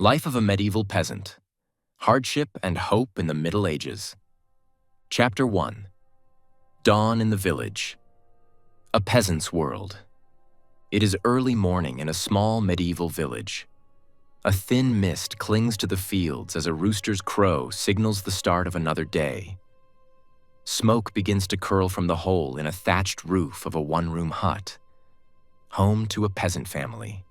Life of a Medieval Peasant. Hardship and Hope in the Middle Ages. Chapter 1. Dawn in the Village. A Peasant's World. It is early morning in a small medieval village. A thin mist clings to the fields as a rooster's crow signals the start of another day. Smoke begins to curl from the hole in a thatched roof of a one-room hut. Home to a peasant family.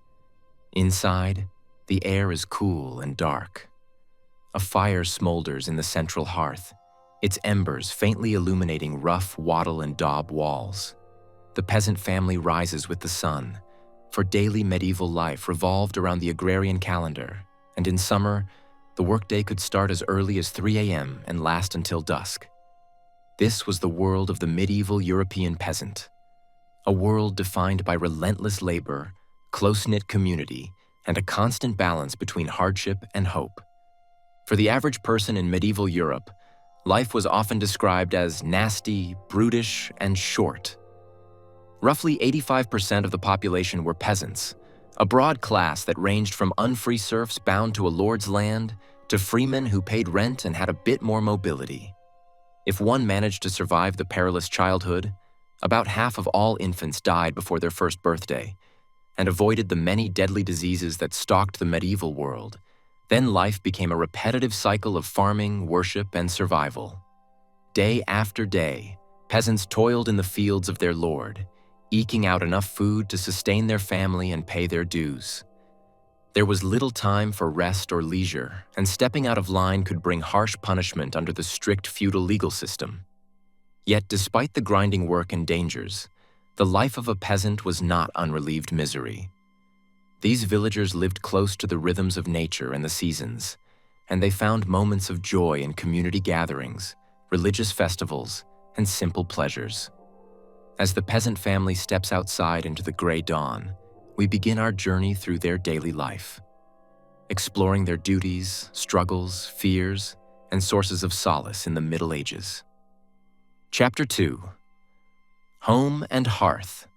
Inside, the air is cool and dark. A fire smolders in the central hearth, its embers faintly illuminating rough wattle and daub walls. The peasant family rises with the sun, for daily medieval life revolved around the agrarian calendar, and in summer, the workday could start as early as 3 a.m. and last until dusk. This was the world of the medieval European peasant, a world defined by relentless labor, close-knit community, and a constant balance between hardship and hope. For the average person in medieval Europe, life was often described as nasty, brutish, and short. Roughly 85% of the population were peasants, a broad class that ranged from unfree serfs bound to a lord's land to freemen who paid rent and had a bit more mobility. If one managed to survive the perilous childhood, about half of all infants died before their first birthday, and avoided the many deadly diseases that stalked the medieval world. Then life became a repetitive cycle of farming, worship, and survival. Day after day, peasants toiled in the fields of their lord, eking out enough food to sustain their family and pay their dues. There was little time for rest or leisure, and stepping out of line could bring harsh punishment under the strict feudal legal system. Yet despite the grinding work and dangers, the life of a peasant was not unrelieved misery. These villagers lived close to the rhythms of nature and the seasons, and they found moments of joy in community gatherings, religious festivals, and simple pleasures. As the peasant family steps outside into the gray dawn, we begin our journey through their daily life, exploring their duties, struggles, fears, and sources of solace in the Middle Ages. Chapter 2. Home and Hearth.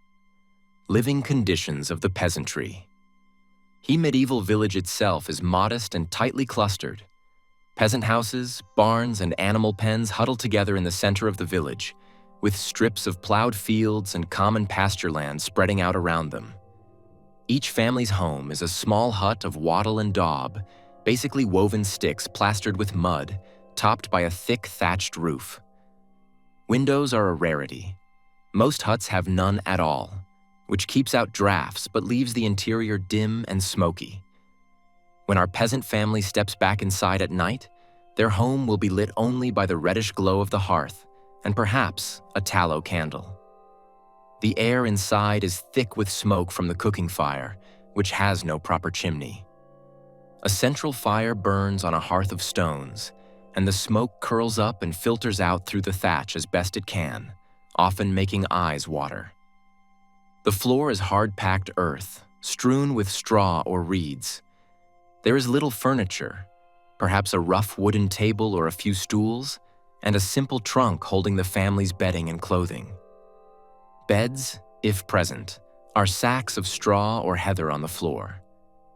Living conditions of the peasantry. The medieval village itself is modest and tightly clustered. Peasant houses, barns, and animal pens huddle together in the center of the village, with strips of plowed fields and common pasture land spreading out around them. Each family's home is a small hut of wattle and daub, basically woven sticks plastered with mud, topped by a thick thatched roof. Windows are a rarity. Most huts have none at all, which keeps out drafts but leaves the interior dim and smoky. When our peasant family steps back inside at night, their home will be lit only by the reddish glow of the hearth and perhaps a tallow candle. The air inside is thick with smoke from the cooking fire, which has no proper chimney. A central fire burns on a hearth of stones, and the smoke curls up and filters out through the thatch as best it can, often making eyes water. The floor is hard-packed earth, strewn with straw or reeds. There is little furniture, perhaps a rough wooden table or a few stools, and a simple trunk holding the family's bedding and clothing. Beds, if present, are sacks of straw or heather on the floor.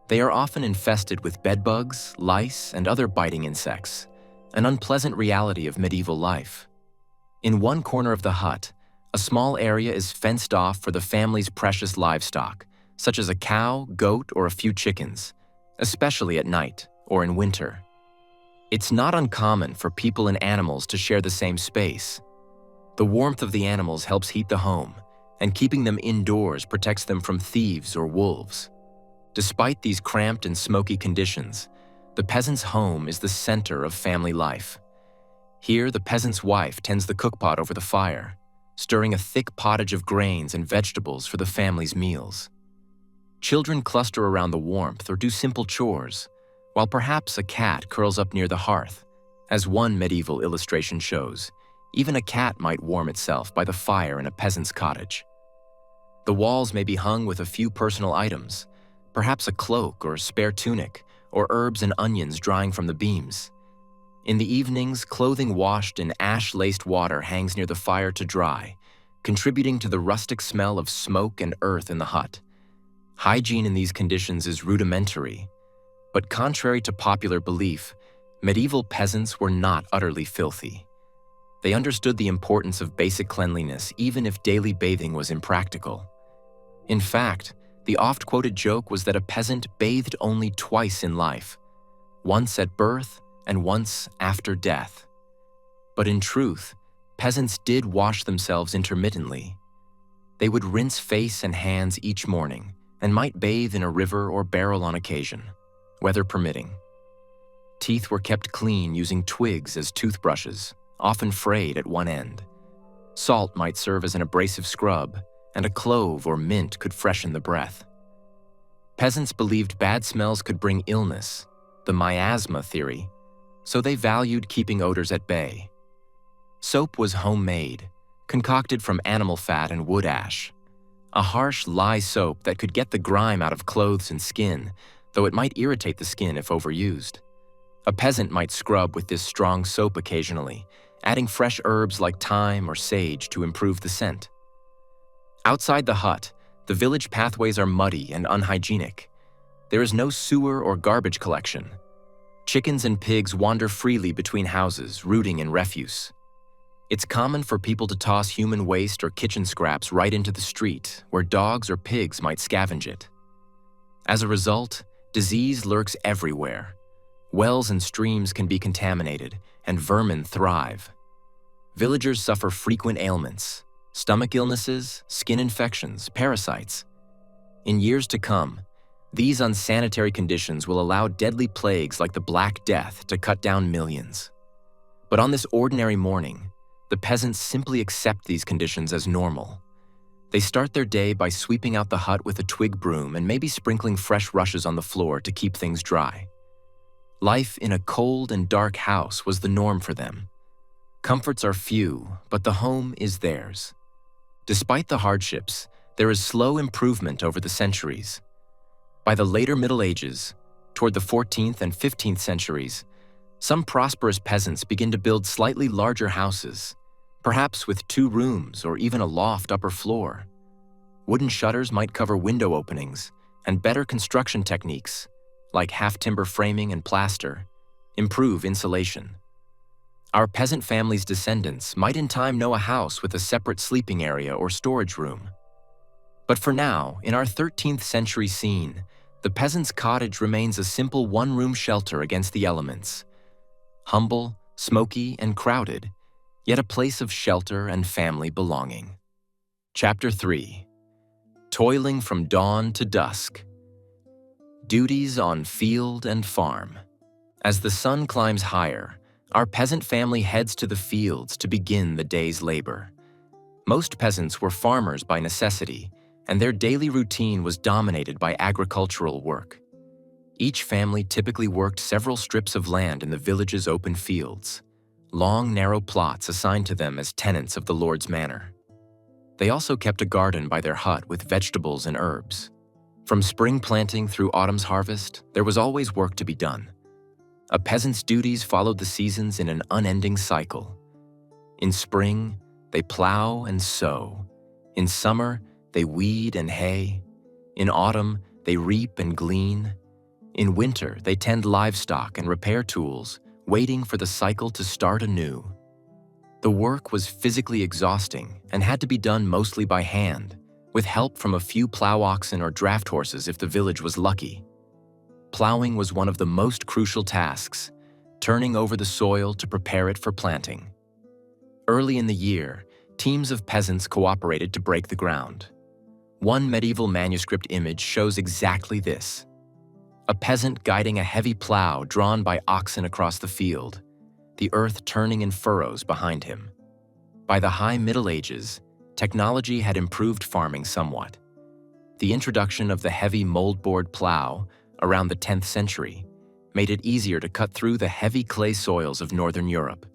They are often infested with bedbugs, lice, and other biting insects, an unpleasant reality of medieval life. In one corner of the hut, a small area is fenced off for the family's precious livestock, such as a cow, goat, or a few chickens, especially at night or in winter. It's not uncommon for people and animals to share the same space. The warmth of the animals helps heat the home, and keeping them indoors protects them from thieves or wolves. Despite these cramped and smoky conditions, the peasant's home is the center of family life. Here, the peasant's wife tends the cookpot over the fire, stirring a thick pottage of grains and vegetables for the family's meals. Children cluster around the warmth or do simple chores, while perhaps a cat curls up near the hearth. As one medieval illustration shows, even a cat might warm itself by the fire in a peasant's cottage. The walls may be hung with a few personal items, perhaps a cloak or spare tunic, or herbs and onions drying from the beams. In the evenings, clothing washed in ash-laced water hangs near the fire to dry, contributing to the rustic smell of smoke and earth in the hut. Hygiene in these conditions is rudimentary, But contrary to popular belief, medieval peasants were not utterly filthy. They understood the importance of basic cleanliness even if daily bathing was impractical. In fact, the oft-quoted joke was that a peasant bathed only twice in life, once at birth and once after death. But in truth, peasants did wash themselves intermittently. They would rinse face and hands each morning and might bathe in a river or barrel on occasion, weather permitting. Teeth were kept clean using twigs as toothbrushes, often frayed at one end. Salt might serve as an abrasive scrub, and a clove or mint could freshen the breath. Peasants believed bad smells could bring illness, the miasma theory, so they valued keeping odors at bay. Soap was homemade, concocted from animal fat and wood ash. A harsh lye soap that could get the grime out of clothes and skin, though it might irritate the skin if overused. A peasant might scrub with this strong soap occasionally, adding fresh herbs like thyme or sage to improve the scent. Outside the hut, the village pathways are muddy and unhygienic. There is no sewer or garbage collection. Chickens and pigs wander freely between houses, rooting in refuse. It's common for people to toss human waste or kitchen scraps right into the street, where dogs or pigs might scavenge it. As a result, disease lurks everywhere. Wells and streams can be contaminated, and vermin thrive. Villagers suffer frequent ailments, stomach illnesses, skin infections, parasites. In years to come, these unsanitary conditions will allow deadly plagues like the Black Death to cut down millions. But on this ordinary morning, the peasants simply accept these conditions as normal. They start their day by sweeping out the hut with a twig broom and maybe sprinkling fresh rushes on the floor to keep things dry. Life in a cold and dark house was the norm for them. Comforts are few, but the home is theirs. Despite the hardships, there is slow improvement over the centuries. By the later Middle Ages, toward the 14th and 15th centuries, some prosperous peasants begin to build slightly larger houses, perhaps with 2 rooms or even a loft upper floor. Wooden shutters might cover window openings, and better construction techniques, like half-timber framing and plaster, improve insulation. Our peasant family's descendants might in time know a house with a separate sleeping area or storage room. But for now, in our 13th century scene, the peasant's cottage remains a simple one-room shelter against the elements. Humble, smoky, and crowded, yet a place of shelter and family belonging. Chapter 3. Toiling from dawn to dusk. Duties on field and farm. As the sun climbs higher, our peasant family heads to the fields to begin the day's labor. Most peasants were farmers by necessity, and their daily routine was dominated by agricultural work. Each family typically worked several strips of land in the village's open fields, long, narrow plots assigned to them as tenants of the Lord's manor. They also kept a garden by their hut with vegetables and herbs. From spring planting through autumn's harvest, there was always work to be done. A peasant's duties followed the seasons in an unending cycle. In spring, they plow and sow. In summer, they weed and hay. In autumn, they reap and glean. In winter, they tend livestock and repair tools, waiting for the cycle to start anew. The work was physically exhausting and had to be done mostly by hand, with help from a few plow oxen or draft horses if the village was lucky. Plowing was one of the most crucial tasks, turning over the soil to prepare it for planting. Early in the year, teams of peasants cooperated to break the ground. One medieval manuscript image shows exactly this: a peasant guiding a heavy plow drawn by oxen across the field, the earth turning in furrows behind him. By the high Middle Ages, technology had improved farming somewhat. The introduction of the heavy moldboard plow around the 10th century made it easier to cut through the heavy clay soils of Northern Europe.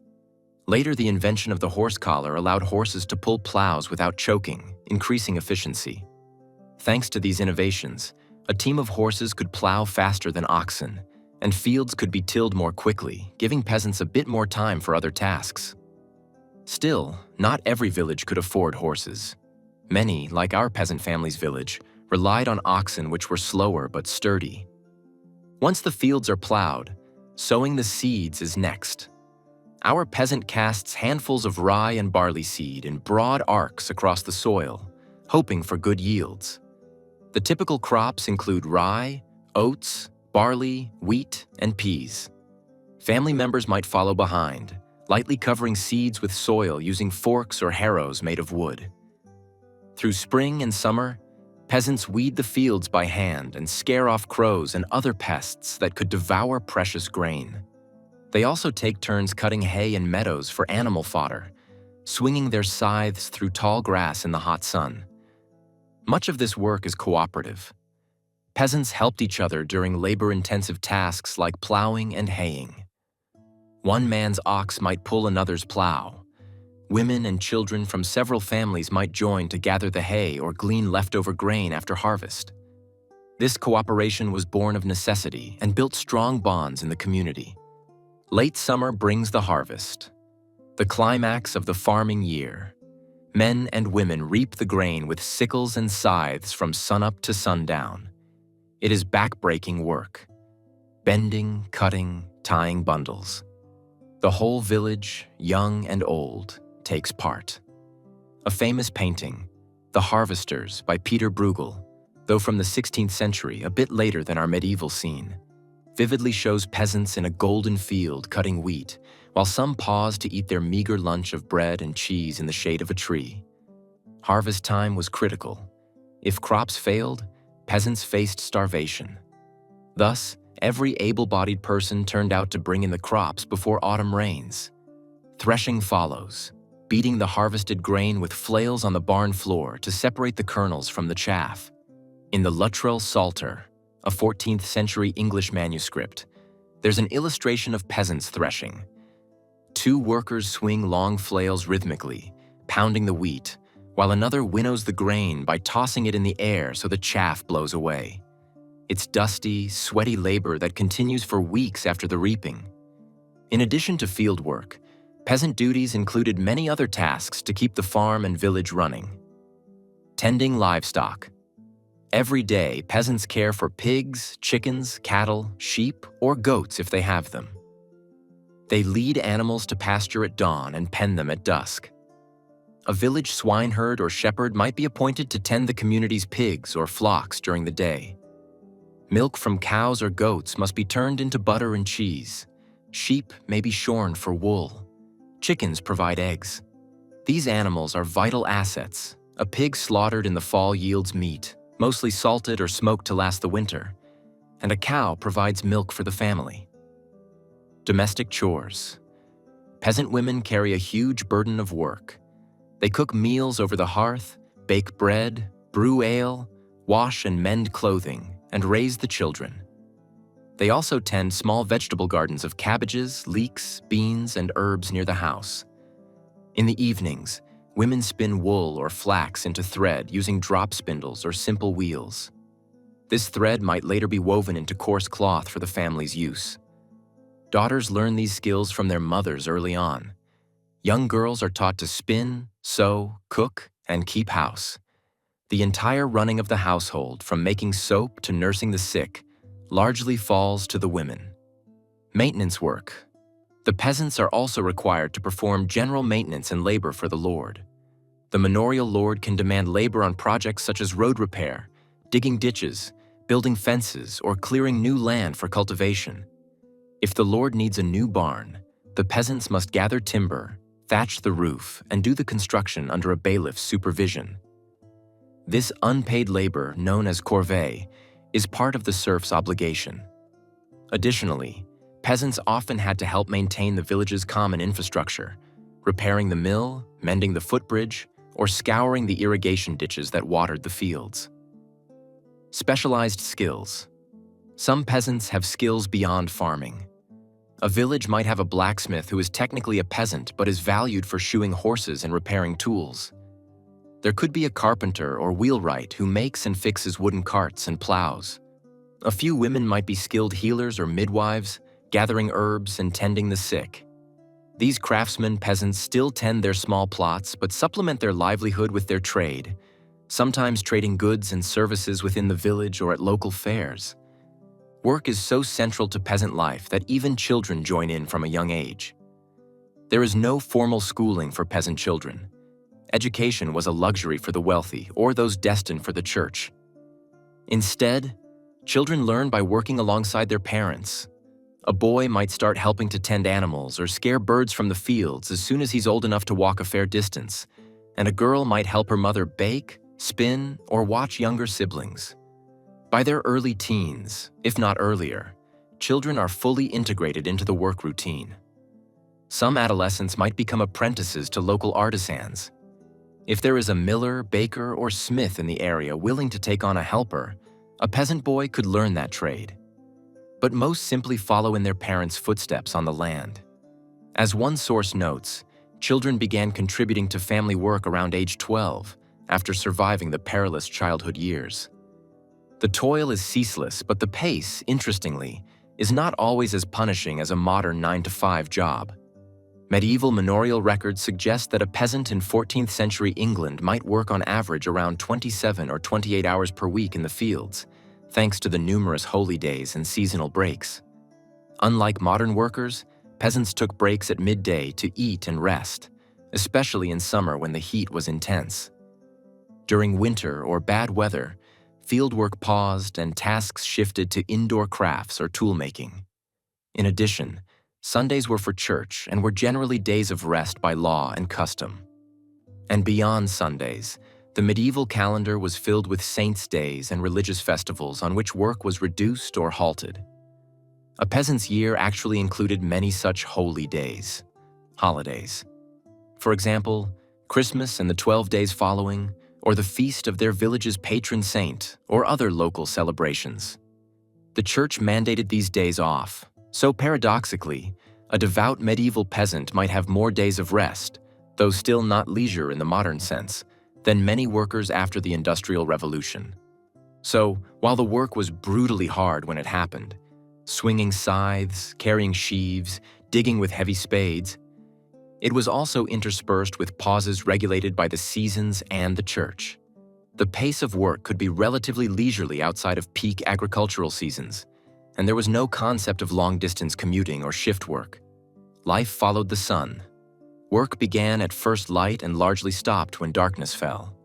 Later, the invention of the horse collar allowed horses to pull plows without choking, increasing efficiency. Thanks to these innovations, a team of horses could plow faster than oxen, and fields could be tilled more quickly, giving peasants a bit more time for other tasks. Still, not every village could afford horses. Many, like our peasant family's village, relied on oxen which were slower but sturdy. Once the fields are plowed, sowing the seeds is next. Our peasant casts handfuls of rye and barley seed in broad arcs across the soil, hoping for good yields. The typical crops include rye, oats, barley, wheat, and peas. Family members might follow behind, lightly covering seeds with soil using forks or harrows made of wood. Through spring and summer, peasants weed the fields by hand and scare off crows and other pests that could devour precious grain. They also take turns cutting hay in meadows for animal fodder, swinging their scythes through tall grass in the hot sun. Much of this work is cooperative. Peasants helped each other during labor-intensive tasks like plowing and haying. One man's ox might pull another's plow. Women and children from several families might join to gather the hay or glean leftover grain after harvest. This cooperation was born of necessity and built strong bonds in the community. Late summer brings the harvest, the climax of the farming year. Men and women reap the grain with sickles and scythes from sunup to sundown. It is back-breaking work, bending, cutting, tying bundles. The whole village, young and old, takes part. A famous painting, The Harvesters by Peter Bruegel, though from the 16th century, a bit later than our medieval scene, vividly shows peasants in a golden field cutting wheat, while some pause to eat their meager lunch of bread and cheese in the shade of a tree. Harvest time was critical. If crops failed, peasants faced starvation. Thus, every able-bodied person turned out to bring in the crops before autumn rains. Threshing follows, beating the harvested grain with flails on the barn floor to separate the kernels from the chaff. In the Luttrell Psalter, a 14th century English manuscript, there's an illustration of peasants threshing. Two workers swing long flails rhythmically, pounding the wheat, while another winnows the grain by tossing it in the air so the chaff blows away. It's dusty, sweaty labor that continues for weeks after the reaping. In addition to field work, peasant duties included many other tasks to keep the farm and village running. Tending livestock. Every day, peasants care for pigs, chickens, cattle, sheep, or goats if they have them. They lead animals to pasture at dawn and pen them at dusk. A village swineherd or shepherd might be appointed to tend the community's pigs or flocks during the day. Milk from cows or goats must be turned into butter and cheese. Sheep may be shorn for wool. Chickens provide eggs. These animals are vital assets. A pig slaughtered in the fall yields meat, mostly salted or smoked to last the winter, and a cow provides milk for the family. Domestic chores. Peasant women carry a huge burden of work. They cook meals over the hearth, bake bread, brew ale, wash and mend clothing, and raise the children. They also tend small vegetable gardens of cabbages, leeks, beans, and herbs near the house. In the evenings, women spin wool or flax into thread using drop spindles or simple wheels. This thread might later be woven into coarse cloth for the family's use. Daughters learn these skills from their mothers early on. Young girls are taught to spin, sew, cook, and keep house. The entire running of the household, from making soap to nursing the sick, largely falls to the women. Maintenance work. The peasants are also required to perform general maintenance and labor for the lord. The manorial lord can demand labor on projects such as road repair, digging ditches, building fences, or clearing new land for cultivation. If the lord needs a new barn, the peasants must gather timber, thatch the roof, and do the construction under a bailiff's supervision. This unpaid labor, known as corvée, is part of the serf's obligation. Additionally, peasants often had to help maintain the village's common infrastructure, repairing the mill, mending the footbridge, or scouring the irrigation ditches that watered the fields. Specialized skills. Some peasants have skills beyond farming. A village might have a blacksmith who is technically a peasant but is valued for shoeing horses and repairing tools. There could be a carpenter or wheelwright who makes and fixes wooden carts and plows. A few women might be skilled healers or midwives, gathering herbs and tending the sick. These craftsmen peasants still tend their small plots but supplement their livelihood with their trade, sometimes trading goods and services within the village or at local fairs. Work is so central to peasant life that even children join in from a young age. There is no formal schooling for peasant children. Education was a luxury for the wealthy or those destined for the church. Instead, children learn by working alongside their parents. A boy might start helping to tend animals or scare birds from the fields as soon as he's old enough to walk a fair distance, and a girl might help her mother bake, spin, or watch younger siblings. By their early teens, if not earlier, children are fully integrated into the work routine. Some adolescents might become apprentices to local artisans. If there is a miller, baker, or smith in the area willing to take on a helper, a peasant boy could learn that trade. But most simply follow in their parents' footsteps on the land. As one source notes, children began contributing to family work around age 12, after surviving the perilous childhood years. The toil is ceaseless, but the pace, interestingly, is not always as punishing as a modern 9-to-5 job. Medieval manorial records suggest that a peasant in 14th century England might work on average around 27 or 28 hours per week in the fields, thanks to the numerous holy days and seasonal breaks. Unlike modern workers, peasants took breaks at midday to eat and rest, especially in summer when the heat was intense. During winter or bad weather, fieldwork paused and tasks shifted to indoor crafts or tool-making. In addition, Sundays were for church and were generally days of rest by law and custom. And beyond Sundays, the medieval calendar was filled with saints' days and religious festivals on which work was reduced or halted. A peasant's year actually included many such holy days, holidays. For example, Christmas and the 12 days following, or the feast of their village's patron saint, or other local celebrations. The church mandated these days off, so paradoxically, a devout medieval peasant might have more days of rest, though still not leisure in the modern sense, than many workers after the Industrial Revolution. So, while the work was brutally hard when it happened, swinging scythes, carrying sheaves, digging with heavy spades, it was also interspersed with pauses regulated by the seasons and the church. The pace of work could be relatively leisurely outside of peak agricultural seasons, and there was no concept of long-distance commuting or shift work. Life followed the sun. Work began at first light and largely stopped when darkness fell.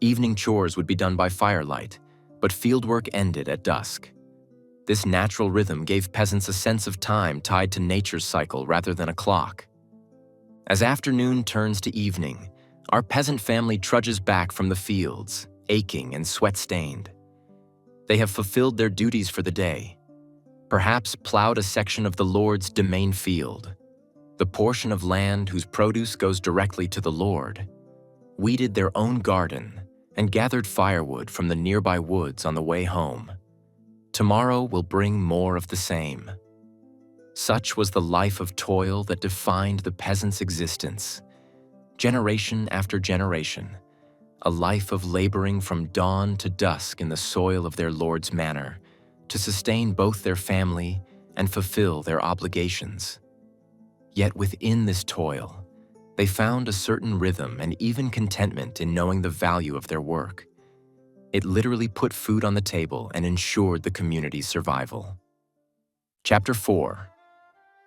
Evening chores would be done by firelight, but fieldwork ended at dusk. This natural rhythm gave peasants a sense of time tied to nature's cycle rather than a clock. As afternoon turns to evening, our peasant family trudges back from the fields, aching and sweat-stained. They have fulfilled their duties for the day, perhaps plowed a section of the Lord's domain field, the portion of land whose produce goes directly to the Lord, weeded their own garden, and gathered firewood from the nearby woods on the way home. Tomorrow will bring more of the same. Such was the life of toil that defined the peasant's existence. Generation after generation, a life of laboring from dawn to dusk in the soil of their Lord's manor, to sustain both their family and fulfill their obligations. Yet within this toil, they found a certain rhythm and even contentment in knowing the value of their work. It literally put food on the table and ensured the community's survival. Chapter 4.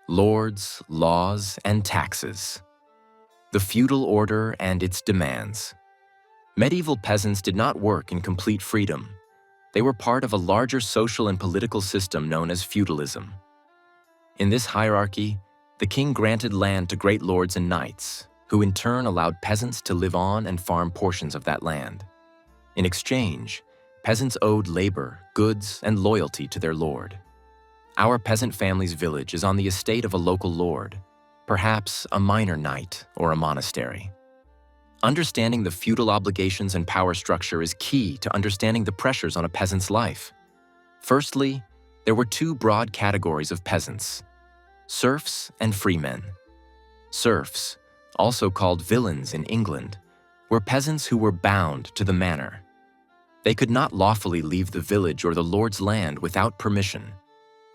Lords, Laws, and Taxes. The feudal order and its demands. Medieval peasants did not work in complete freedom. They were part of a larger social and political system known as feudalism. In this hierarchy, the king granted land to great lords and knights, who in turn allowed peasants to live on and farm portions of that land. In exchange, peasants owed labor, goods, and loyalty to their lord. Our peasant family's village is on the estate of a local lord, perhaps a minor knight or a monastery. Understanding the feudal obligations and power structure is key to understanding the pressures on a peasant's life. Firstly, there were two broad categories of peasants: serfs and freemen. Serfs, also called villeins in England, were peasants who were bound to the manor. They could not lawfully leave the village or the lord's land without permission.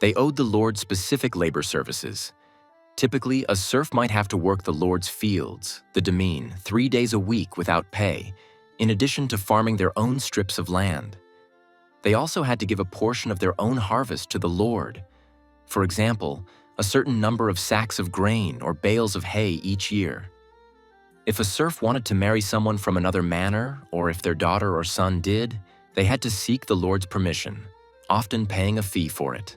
They owed the lord specific labor services. Typically, a serf might have to work the lord's fields, the demesne, 3 days a week without pay, in addition to farming their own strips of land. They also had to give a portion of their own harvest to the Lord. For example, a certain number of sacks of grain or bales of hay each year. If a serf wanted to marry someone from another manor, or if their daughter or son did, they had to seek the Lord's permission, often paying a fee for it.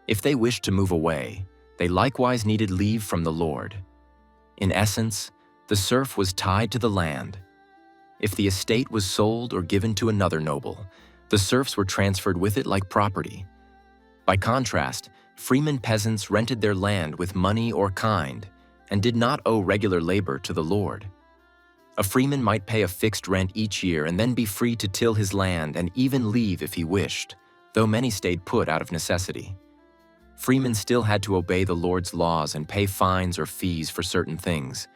If they wished to move away, they likewise needed leave from the Lord. In essence, the serf was tied to the land. If the estate was sold or given to another noble, the serfs were transferred with it like property. By contrast, freeman peasants rented their land with money or kind and did not owe regular labor to the Lord. A freeman might pay a fixed rent each year and then be free to till his land and even leave if he wished, though many stayed put out of necessity. Freemen still had to obey the Lord's laws and pay fines or fees for certain things,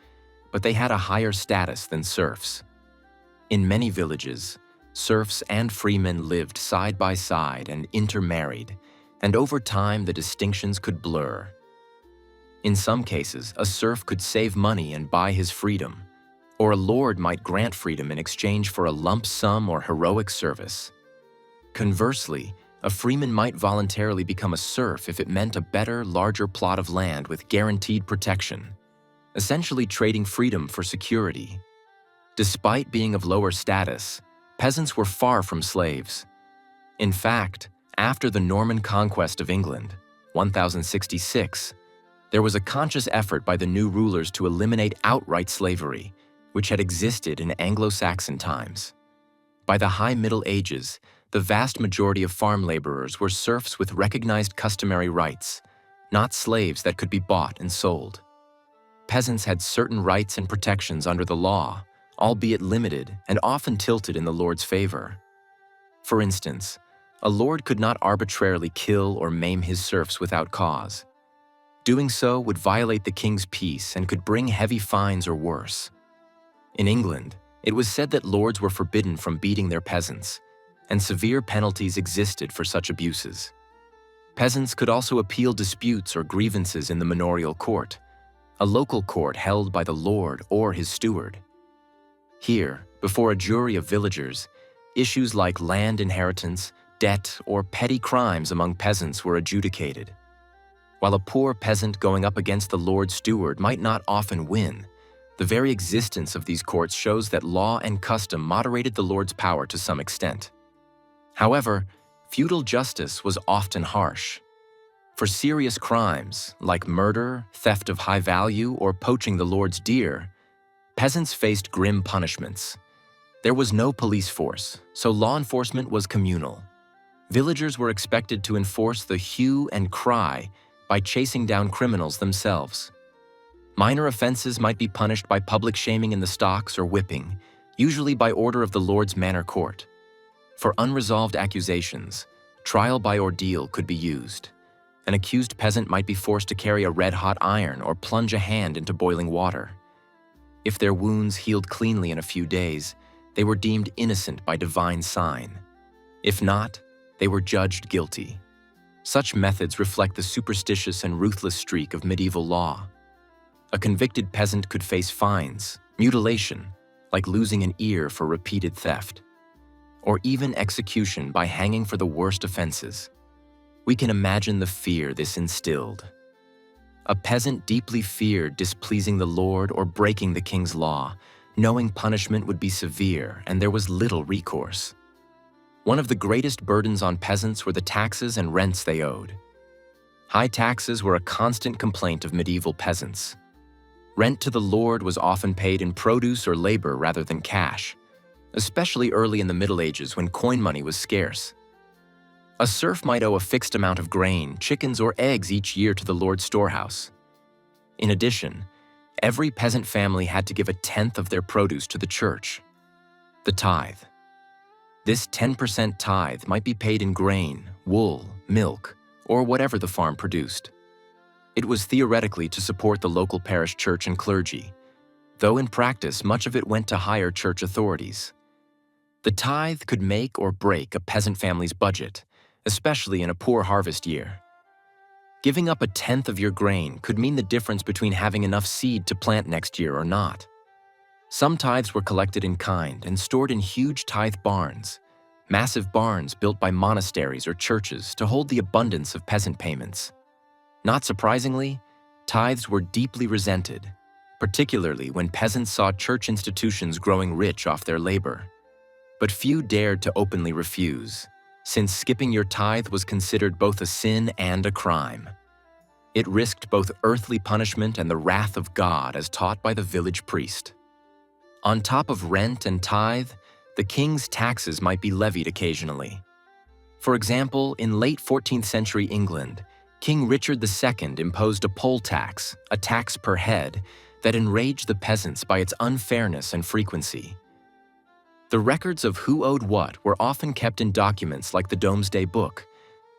but they had a higher status than serfs. In many villages, serfs and freemen lived side by side and intermarried, and over time the distinctions could blur. In some cases, a serf could save money and buy his freedom, or a lord might grant freedom in exchange for a lump sum or heroic service. Conversely, a freeman might voluntarily become a serf if it meant a better, larger plot of land with guaranteed protection, essentially trading freedom for security. Despite being of lower status, peasants were far from slaves. In fact, after the Norman conquest of England, 1066, there was a conscious effort by the new rulers to eliminate outright slavery, which had existed in Anglo-Saxon times. By the High Middle Ages, the vast majority of farm laborers were serfs with recognized customary rights, not slaves that could be bought and sold. Peasants had certain rights and protections under the law, albeit limited and often tilted in the Lord's favor. For instance, a lord could not arbitrarily kill or maim his serfs without cause. Doing so would violate the king's peace and could bring heavy fines or worse. In England, it was said that lords were forbidden from beating their peasants, and severe penalties existed for such abuses. Peasants could also appeal disputes or grievances in the manorial court, a local court held by the lord or his steward. Here, before a jury of villagers, issues like land inheritance, debt, or petty crimes among peasants were adjudicated. While a poor peasant going up against the Lord's steward might not often win, the very existence of these courts shows that law and custom moderated the Lord's power to some extent. However, feudal justice was often harsh. For serious crimes, like murder, theft of high value, or poaching the Lord's deer, peasants faced grim punishments. There was no police force, so law enforcement was communal. Villagers were expected to enforce the hue and cry by chasing down criminals themselves. Minor offenses might be punished by public shaming in the stocks or whipping, usually by order of the Lord's manor court. For unresolved accusations, trial by ordeal could be used. An accused peasant might be forced to carry a red-hot iron or plunge a hand into boiling water. If their wounds healed cleanly in a few days, they were deemed innocent by divine sign. If not, they were judged guilty. Such methods reflect the superstitious and ruthless streak of medieval law. A convicted peasant could face fines, mutilation, like losing an ear for repeated theft, or even execution by hanging for the worst offenses. We can imagine the fear this instilled. A peasant deeply feared displeasing the Lord or breaking the king's law, knowing punishment would be severe and there was little recourse. One of the greatest burdens on peasants were the taxes and rents they owed. High taxes were a constant complaint of medieval peasants. Rent to the Lord was often paid in produce or labor rather than cash, especially early in the Middle Ages when coin money was scarce. A serf might owe a fixed amount of grain, chickens, or eggs each year to the Lord's storehouse. In addition, every peasant family had to give a tenth of their produce to the church, the tithe. This 10% tithe might be paid in grain, wool, milk, or whatever the farm produced. It was theoretically to support the local parish church and clergy, though in practice much of it went to higher church authorities. The tithe could make or break a peasant family's budget, especially in a poor harvest year. Giving up a tenth of your grain could mean the difference between having enough seed to plant next year or not. Some tithes were collected in kind and stored in huge tithe barns, massive barns built by monasteries or churches to hold the abundance of peasant payments. Not surprisingly, tithes were deeply resented, particularly when peasants saw church institutions growing rich off their labor. But few dared to openly refuse, since skipping your tithe was considered both a sin and a crime. It risked both earthly punishment and the wrath of God as taught by the village priest. On top of rent and tithe, the king's taxes might be levied occasionally. For example, in late 14th century England, King Richard II imposed a poll tax, a tax per head, that enraged the peasants by its unfairness and frequency. The records of who owed what were often kept in documents like the Domesday Book,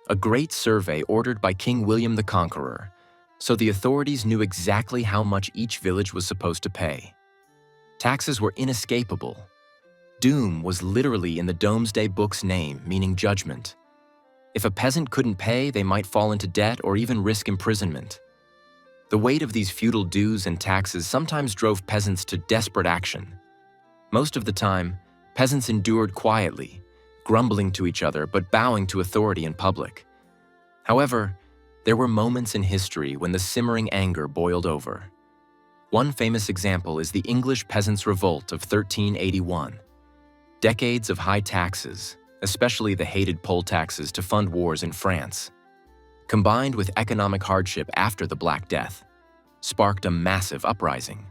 a great survey ordered by King William the Conqueror, so the authorities knew exactly how much each village was supposed to pay. Taxes were inescapable. Doom was literally in the Domesday Book's name, meaning judgment. If a peasant couldn't pay, they might fall into debt or even risk imprisonment. The weight of these feudal dues and taxes sometimes drove peasants to desperate action. Most of the time, peasants endured quietly, grumbling to each other but bowing to authority in public. However, there were moments in history when the simmering anger boiled over. One famous example is the English Peasants' Revolt of 1381. Decades of high taxes, especially the hated poll taxes to fund wars in France, combined with economic hardship after the Black Death, sparked a massive uprising.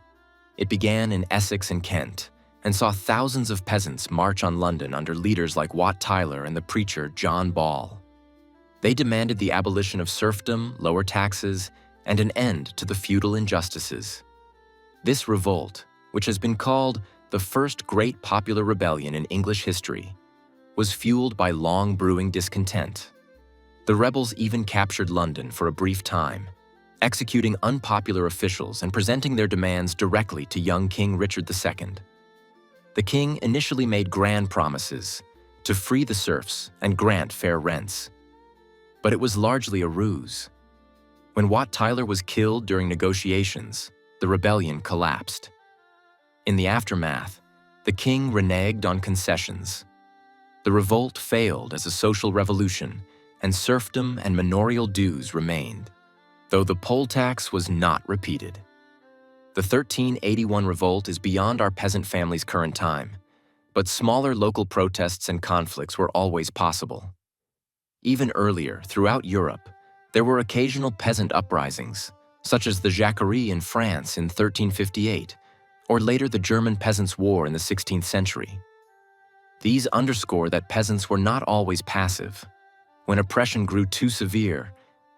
It began in Essex and Kent, and saw thousands of peasants march on London under leaders like Wat Tyler and the preacher John Ball. They demanded the abolition of serfdom, lower taxes, and an end to the feudal injustices. This revolt, which has been called the first great popular rebellion in English history, was fueled by long-brewing discontent. The rebels even captured London for a brief time, executing unpopular officials and presenting their demands directly to young King Richard II. The king initially made grand promises to free the serfs and grant fair rents. But it was largely a ruse. When Wat Tyler was killed during negotiations, the rebellion collapsed. In the aftermath, the king reneged on concessions. The revolt failed as a social revolution, and serfdom and manorial dues remained, though the poll tax was not repeated. The 1381 revolt is beyond our peasant family's current time, but smaller local protests and conflicts were always possible. Even earlier, throughout Europe, there were occasional peasant uprisings, such as the Jacquerie in France in 1358, or later the German Peasants' War in the 16th century. These underscore that peasants were not always passive. When oppression grew too severe,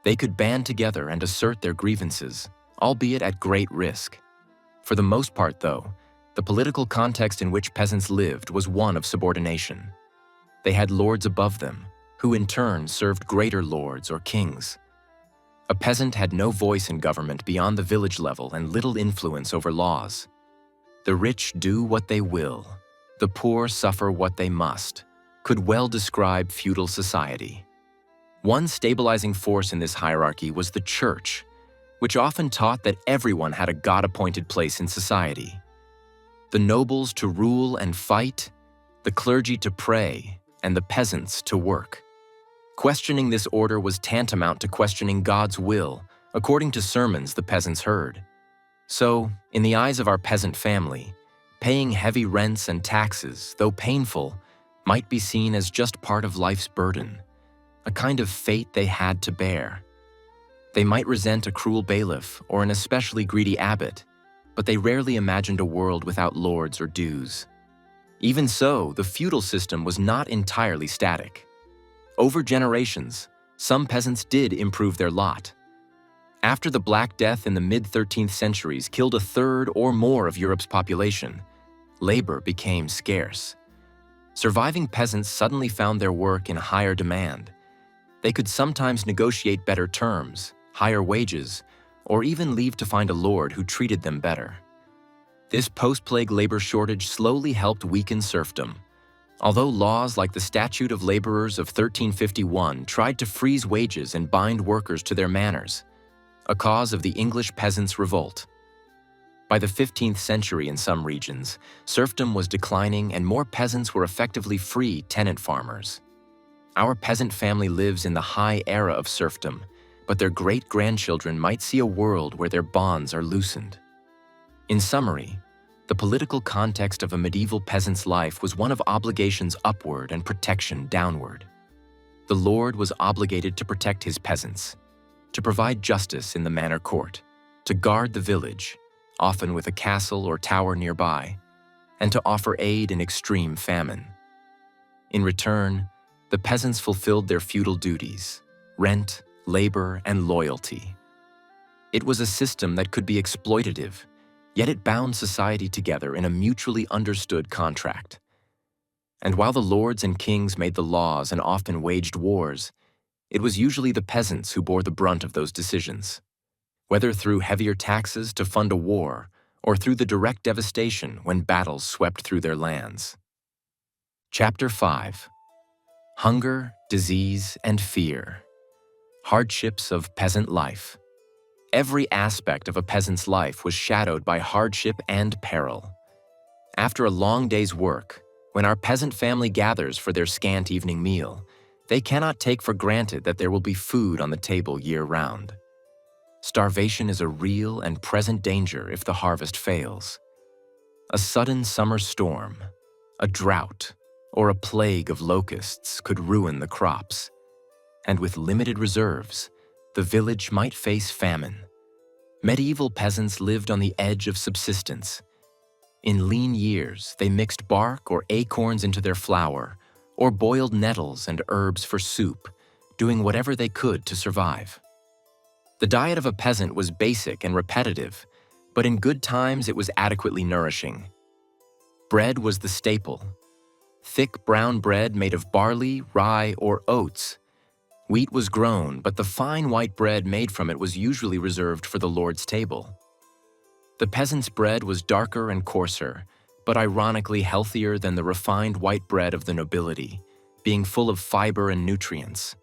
they could band together and assert their grievances, albeit at great risk. For the most part, though, the political context in which peasants lived was one of subordination. They had lords above them, who in turn served greater lords or kings. A peasant had no voice in government beyond the village level and little influence over laws. The rich do what they will, the poor suffer what they must, could well describe feudal society. One stabilizing force in this hierarchy was the church, which often taught that everyone had a God-appointed place in society. The nobles to rule and fight, the clergy to pray, and the peasants to work. Questioning this order was tantamount to questioning God's will, according to sermons the peasants heard. So, in the eyes of our peasant family, paying heavy rents and taxes, though painful, might be seen as just part of life's burden, a kind of fate they had to bear. They might resent a cruel bailiff or an especially greedy abbot, but they rarely imagined a world without lords or dues. Even so, the feudal system was not entirely static. Over generations, some peasants did improve their lot. After the Black Death in the mid-13th centuries killed a third or more of Europe's population, labor became scarce. Surviving peasants suddenly found their work in higher demand. They could sometimes negotiate better terms, higher wages, or even leave to find a lord who treated them better. This post-plague labor shortage slowly helped weaken serfdom. Although laws like the Statute of Laborers of 1351 tried to freeze wages and bind workers to their manors, a cause of the English Peasants' Revolt. By the 15th century in some regions, serfdom was declining and more peasants were effectively free tenant farmers. Our peasant family lives in the high era of serfdom, but their great-grandchildren might see a world where their bonds are loosened. In summary, the political context of a medieval peasant's life was one of obligations upward and protection downward. The lord was obligated to protect his peasants, to provide justice in the manor court, to guard the village, often with a castle or tower nearby, and to offer aid in extreme famine. In return, the peasants fulfilled their feudal duties: rent, labor, and loyalty. It was a system that could be exploitative, yet it bound society together in a mutually understood contract. And while the lords and kings made the laws and often waged wars, it was usually the peasants who bore the brunt of those decisions, whether through heavier taxes to fund a war or through the direct devastation when battles swept through their lands. Chapter 5: Hunger, Disease, and Fear. Hardships of Peasant Life. Every aspect of a peasant's life was shadowed by hardship and peril. After a long day's work, when our peasant family gathers for their scant evening meal, they cannot take for granted that there will be food on the table year-round. Starvation is a real and present danger if the harvest fails. A sudden summer storm, a drought, or a plague of locusts could ruin the crops. And with limited reserves, the village might face famine. Medieval peasants lived on the edge of subsistence. In lean years, they mixed bark or acorns into their flour, or boiled nettles and herbs for soup, doing whatever they could to survive. The diet of a peasant was basic and repetitive, but in good times it was adequately nourishing. Bread was the staple. Thick brown bread made of barley, rye, or oats. Wheat was grown, but the fine white bread made from it was usually reserved for the lord's table. The peasant's bread was darker and coarser, but ironically healthier than the refined white bread of the nobility, being full of fiber and nutrients.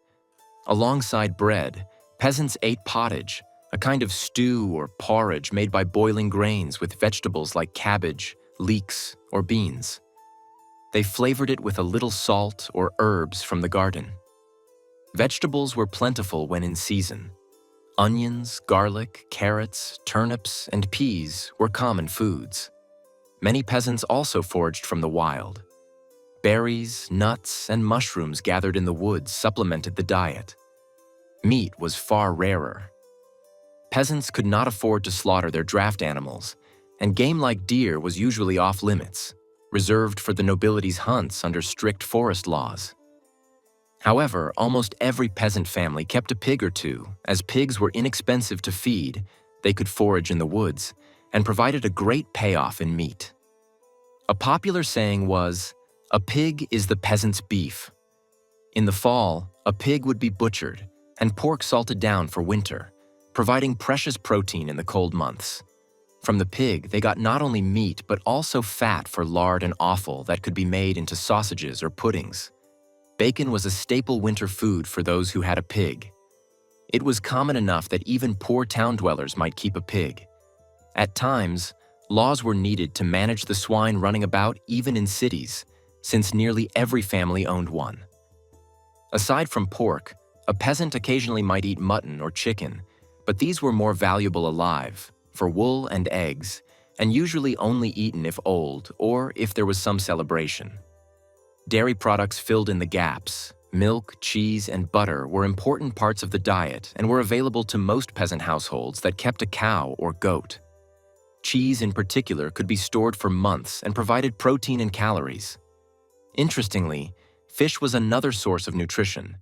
Alongside bread, peasants ate pottage, a kind of stew or porridge made by boiling grains with vegetables like cabbage, leeks, or beans. They flavored it with a little salt or herbs from the garden. Vegetables were plentiful when in season. Onions, garlic, carrots, turnips, and peas were common foods. Many peasants also foraged from the wild. Berries, nuts, and mushrooms gathered in the woods supplemented the diet. Meat was far rarer. Peasants could not afford to slaughter their draft animals, and game like deer was usually off-limits, reserved for the nobility's hunts under strict forest laws. However, almost every peasant family kept a pig or two, as pigs were inexpensive to feed, they could forage in the woods, and provided a great payoff in meat. A popular saying was, "A pig is the peasant's beef." In the fall, a pig would be butchered, and pork salted down for winter, providing precious protein in the cold months. From the pig, they got not only meat but also fat for lard and offal that could be made into sausages or puddings. Bacon was a staple winter food for those who had a pig. It was common enough that even poor town dwellers might keep a pig. At times, laws were needed to manage the swine running about even in cities, since nearly every family owned one. Aside from pork, a peasant occasionally might eat mutton or chicken, but these were more valuable alive, for wool and eggs, and usually only eaten if old or if there was some celebration. Dairy products filled in the gaps. Milk, cheese, and butter were important parts of the diet and were available to most peasant households that kept a cow or goat. Cheese in particular could be stored for months and provided protein and calories. Interestingly, fish was another source of nutrition.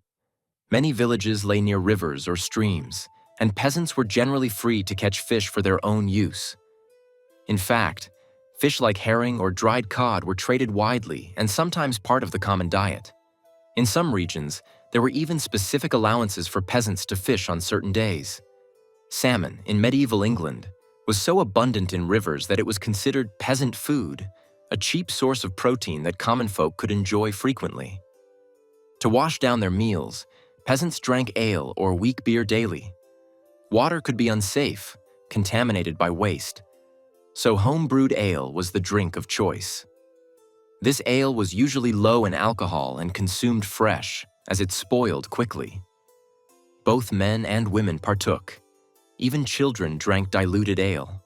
Many villages lay near rivers or streams, and peasants were generally free to catch fish for their own use. In fact, fish like herring or dried cod were traded widely and sometimes part of the common diet. In some regions, there were even specific allowances for peasants to fish on certain days. Salmon, in medieval England, was so abundant in rivers that it was considered peasant food, a cheap source of protein that common folk could enjoy frequently. To wash down their meals, peasants drank ale or weak beer daily. Water could be unsafe, contaminated by waste. So home-brewed ale was the drink of choice. This ale was usually low in alcohol and consumed fresh, as it spoiled quickly. Both men and women partook. Even children drank diluted ale.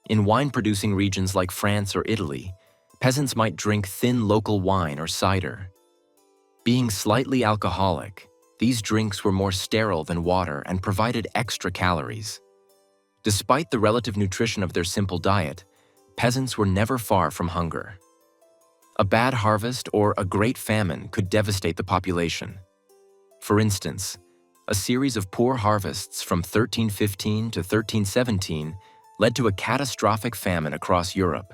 In wine-producing regions like France or Italy, peasants might drink thin local wine or cider. Being slightly alcoholic, these drinks were more sterile than water and provided extra calories. Despite the relative nutrition of their simple diet, peasants were never far from hunger. A bad harvest or a great famine could devastate the population. For instance, a series of poor harvests from 1315 to 1317 led to a catastrophic famine across Europe.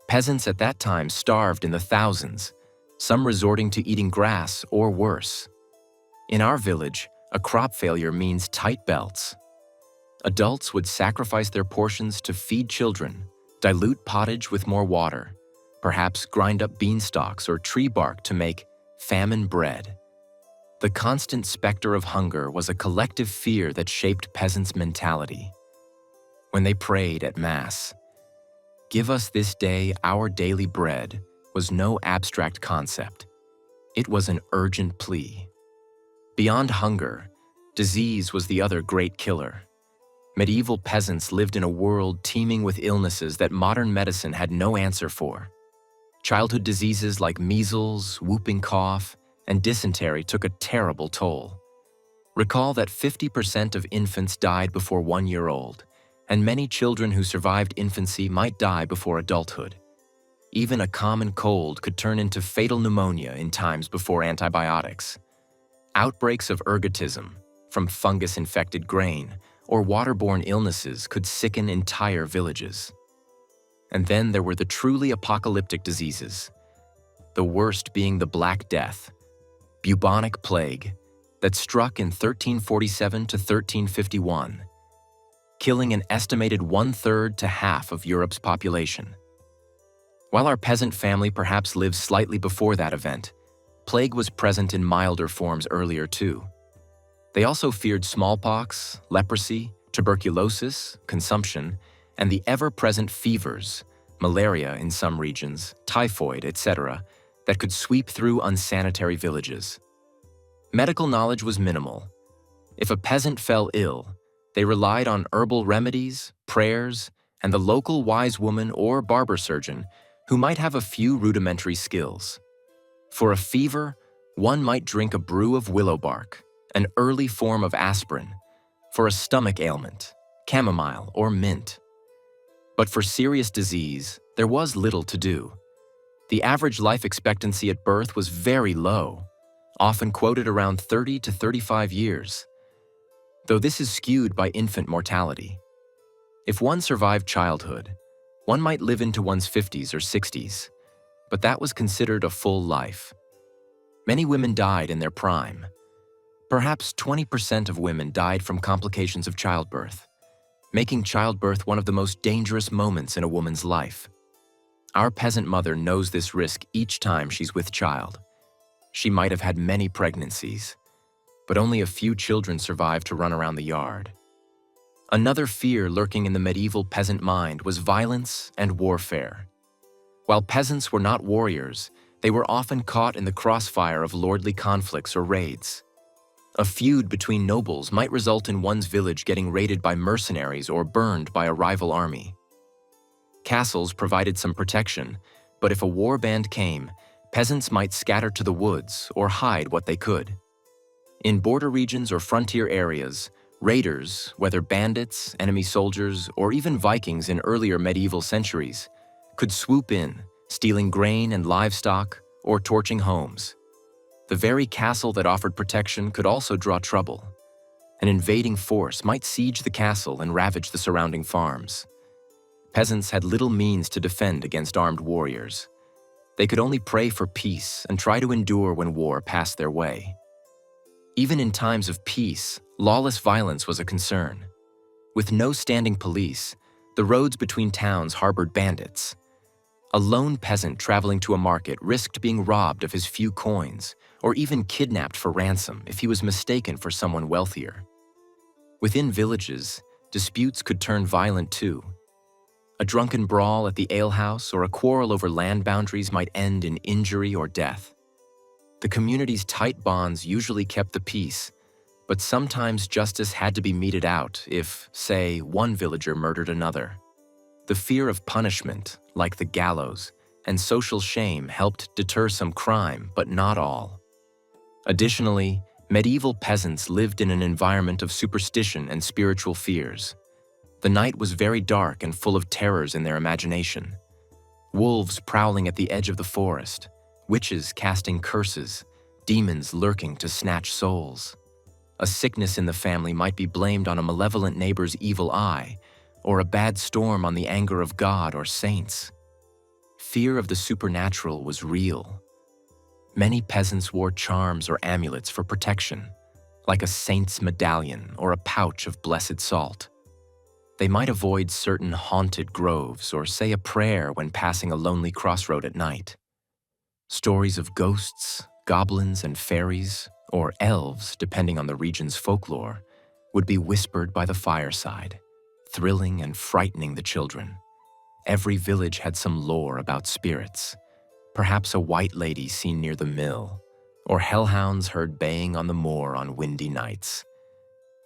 Peasants at that time starved in the thousands, some resorting to eating grass or worse. In our village, a crop failure means tight belts. Adults would sacrifice their portions to feed children, dilute pottage with more water, perhaps grind up beanstalks or tree bark to make famine bread. The constant specter of hunger was a collective fear that shaped peasants' mentality. When they prayed at Mass, "Give us this day our daily bread," was no abstract concept. It was an urgent plea. Beyond hunger, disease was the other great killer. Medieval peasants lived in a world teeming with illnesses that modern medicine had no answer for. Childhood diseases like measles, whooping cough, and dysentery took a terrible toll. Recall that 50% of infants died before 1 year old, and many children who survived infancy might die before adulthood. Even a common cold could turn into fatal pneumonia in times before antibiotics. Outbreaks of ergotism, from fungus-infected grain, or waterborne illnesses could sicken entire villages. And then there were the truly apocalyptic diseases, the worst being the Black Death, bubonic plague, that struck in 1347 to 1351, killing an estimated 1/3 to half of Europe's population. While our peasant family perhaps lived slightly before that event, plague was present in milder forms earlier too. They also feared smallpox, leprosy, tuberculosis, consumption, and the ever-present fevers, malaria in some regions, typhoid, etc., that could sweep through unsanitary villages. Medical knowledge was minimal. If a peasant fell ill, they relied on herbal remedies, prayers, and the local wise woman or barber surgeon who might have a few rudimentary skills. For a fever, one might drink a brew of willow bark, an early form of aspirin. For a stomach ailment, chamomile or mint. But for serious disease, there was little to do. The average life expectancy at birth was very low, often quoted around 30 to 35 years, though this is skewed by infant mortality. If one survived childhood, one might live into one's 50s or 60s, but that was considered a full life. Many women died in their prime. Perhaps 20% of women died from complications of childbirth, making childbirth one of the most dangerous moments in a woman's life. Our peasant mother knows this risk each time she's with child. She might have had many pregnancies, but only a few children survived to run around the yard. Another fear lurking in the medieval peasant mind was violence and warfare. While peasants were not warriors, they were often caught in the crossfire of lordly conflicts or raids. A feud between nobles might result in one's village getting raided by mercenaries or burned by a rival army. Castles provided some protection, but if a war band came, peasants might scatter to the woods or hide what they could. In border regions or frontier areas, raiders, whether bandits, enemy soldiers, or even Vikings in earlier medieval centuries, could swoop in, stealing grain and livestock or torching homes. The very castle that offered protection could also draw trouble. An invading force might siege the castle and ravage the surrounding farms. Peasants had little means to defend against armed warriors. They could only pray for peace and try to endure when war passed their way. Even in times of peace, lawless violence was a concern. With no standing police, the roads between towns harbored bandits. A lone peasant traveling to a market risked being robbed of his few coins, or even kidnapped for ransom if he was mistaken for someone wealthier. Within villages, disputes could turn violent too. A drunken brawl at the alehouse or a quarrel over land boundaries might end in injury or death. The community's tight bonds usually kept the peace, but sometimes justice had to be meted out if, say, one villager murdered another. The fear of punishment, like the gallows, and social shame helped deter some crime, but not all. Additionally, medieval peasants lived in an environment of superstition and spiritual fears. The night was very dark and full of terrors in their imagination. Wolves prowling at the edge of the forest, witches casting curses, demons lurking to snatch souls. A sickness in the family might be blamed on a malevolent neighbor's evil eye, or a bad storm on the anger of God or saints. Fear of the supernatural was real. Many peasants wore charms or amulets for protection, like a saint's medallion or a pouch of blessed salt. They might avoid certain haunted groves or say a prayer when passing a lonely crossroad at night. Stories of ghosts, goblins, and fairies, or elves, depending on the region's folklore, would be whispered by the fireside, thrilling and frightening the children. Every village had some lore about spirits, perhaps a white lady seen near the mill, or hellhounds heard baying on the moor on windy nights.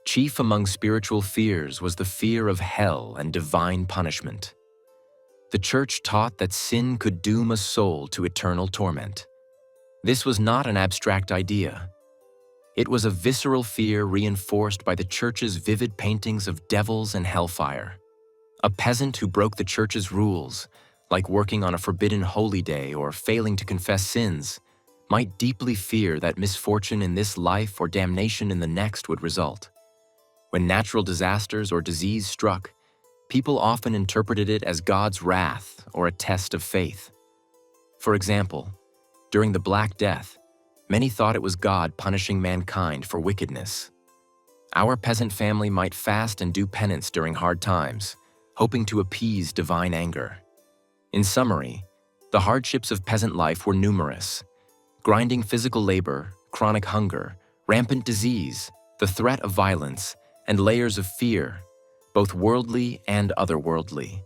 Chief among spiritual fears was the fear of hell and divine punishment. The church taught that sin could doom a soul to eternal torment. This was not an abstract idea. It was a visceral fear reinforced by the church's vivid paintings of devils and hellfire. A peasant who broke the church's rules, like working on a forbidden holy day or failing to confess sins, might deeply fear that misfortune in this life or damnation in the next would result. When natural disasters or disease struck, people often interpreted it as God's wrath or a test of faith. For example, during the Black Death, many thought it was God punishing mankind for wickedness. Our peasant family might fast and do penance during hard times, hoping to appease divine anger. In summary, the hardships of peasant life were numerous: grinding physical labor, chronic hunger, rampant disease, the threat of violence, and layers of fear, both worldly and otherworldly.